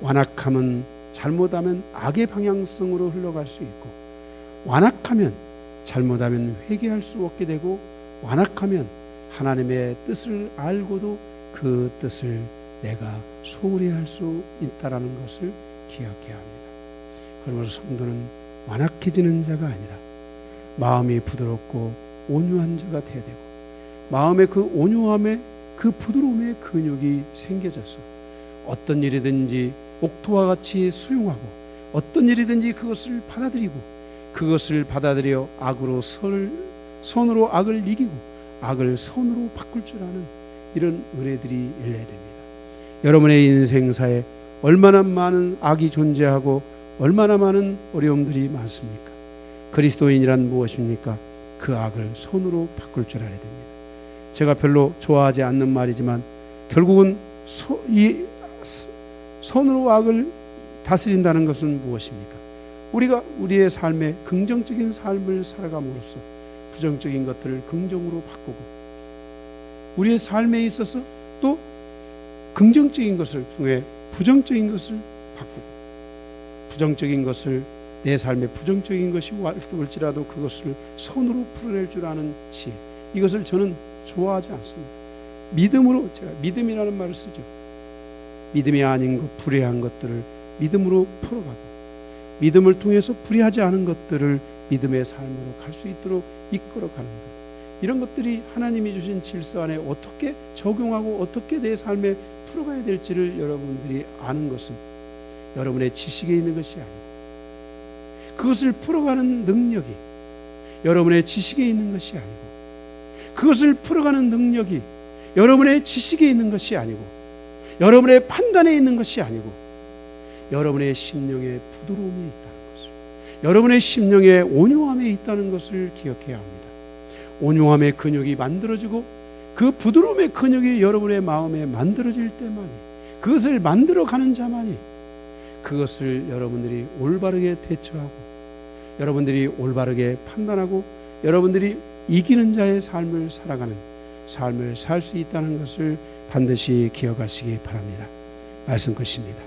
완악함은 잘못하면 악의 방향성으로 흘러갈 수 있고, 완악하면 잘못하면 회개할 수 없게 되고, 완악하면 하나님의 뜻을 알고도 그 뜻을 내가 소홀히 할 수 있다는 것을 기억해야 합니다. 그러면서 성도는 완악해지는 자가 아니라 마음이 부드럽고 온유한 자가 되어야 되고, 마음의 그 온유함에 그 부드러움의 근육이 생겨져서 어떤 일이든지 옥토와 같이 수용하고 어떤 일이든지 그것을 받아들이고 그것을 받아들여 악으로 선으로 악을 이기고 악을 선으로 바꿀 줄 아는 이런 은혜들이 열려야 됩니다. 여러분의 인생사에 얼마나 많은 악이 존재하고 얼마나 많은 어려움들이 많습니까? 그리스도인이란 무엇입니까? 그 악을 선으로 바꿀 줄 알아야 됩니다. 제가 별로 좋아하지 않는 말이지만 결국은 선으로 악을 다스린다는 것은 무엇입니까? 우리가 우리의 삶에 긍정적인 삶을 살아감으로써 부정적인 것들을 긍정으로 바꾸고, 우리의 삶에 있어서 또 긍정적인 것을 통해 부정적인 것을 바꾸고, 부정적인 것을, 내 삶에 부정적인 것이 올지라도 그것을 선으로 풀어낼 줄 아는 지혜, 이것을 저는 좋아하지 않습니다. 믿음으로, 제가 믿음이라는 말을 쓰죠. 믿음이 아닌 것, 불의한 것들을 믿음으로 풀어가고, 믿음을 통해서 불의하지 않은 것들을 믿음의 삶으로 갈 수 있도록 이끌어가는 것, 이런 것들이 하나님이 주신 질서 안에 어떻게 적용하고 어떻게 내 삶에 풀어가야 될지를 여러분들이 아는 것은 여러분의 지식에 있는 것이 아니고, 그것을 풀어가는 능력이 여러분의 지식에 있는 것이 아니고, 그것을 풀어가는 능력이 여러분의 지식에 있는 것이 아니고, 여러분의 판단에 있는 것이 아니고, 여러분의 심령의 부드러움에 있다는 것을, 여러분의 심령의 온유함에 있다는 것을 기억해야 합니다. 온유함의 근육이 만들어지고 그 부드러움의 근육이 여러분의 마음에 만들어질 때만이, 그것을 만들어가는 자만이 그것을 여러분들이 올바르게 대처하고, 여러분들이 올바르게 판단하고, 여러분들이 이기는 자의 삶을 살아가는 삶을 살 수 있다는 것을 반드시 기억하시기 바랍니다. 말씀 끝입니다.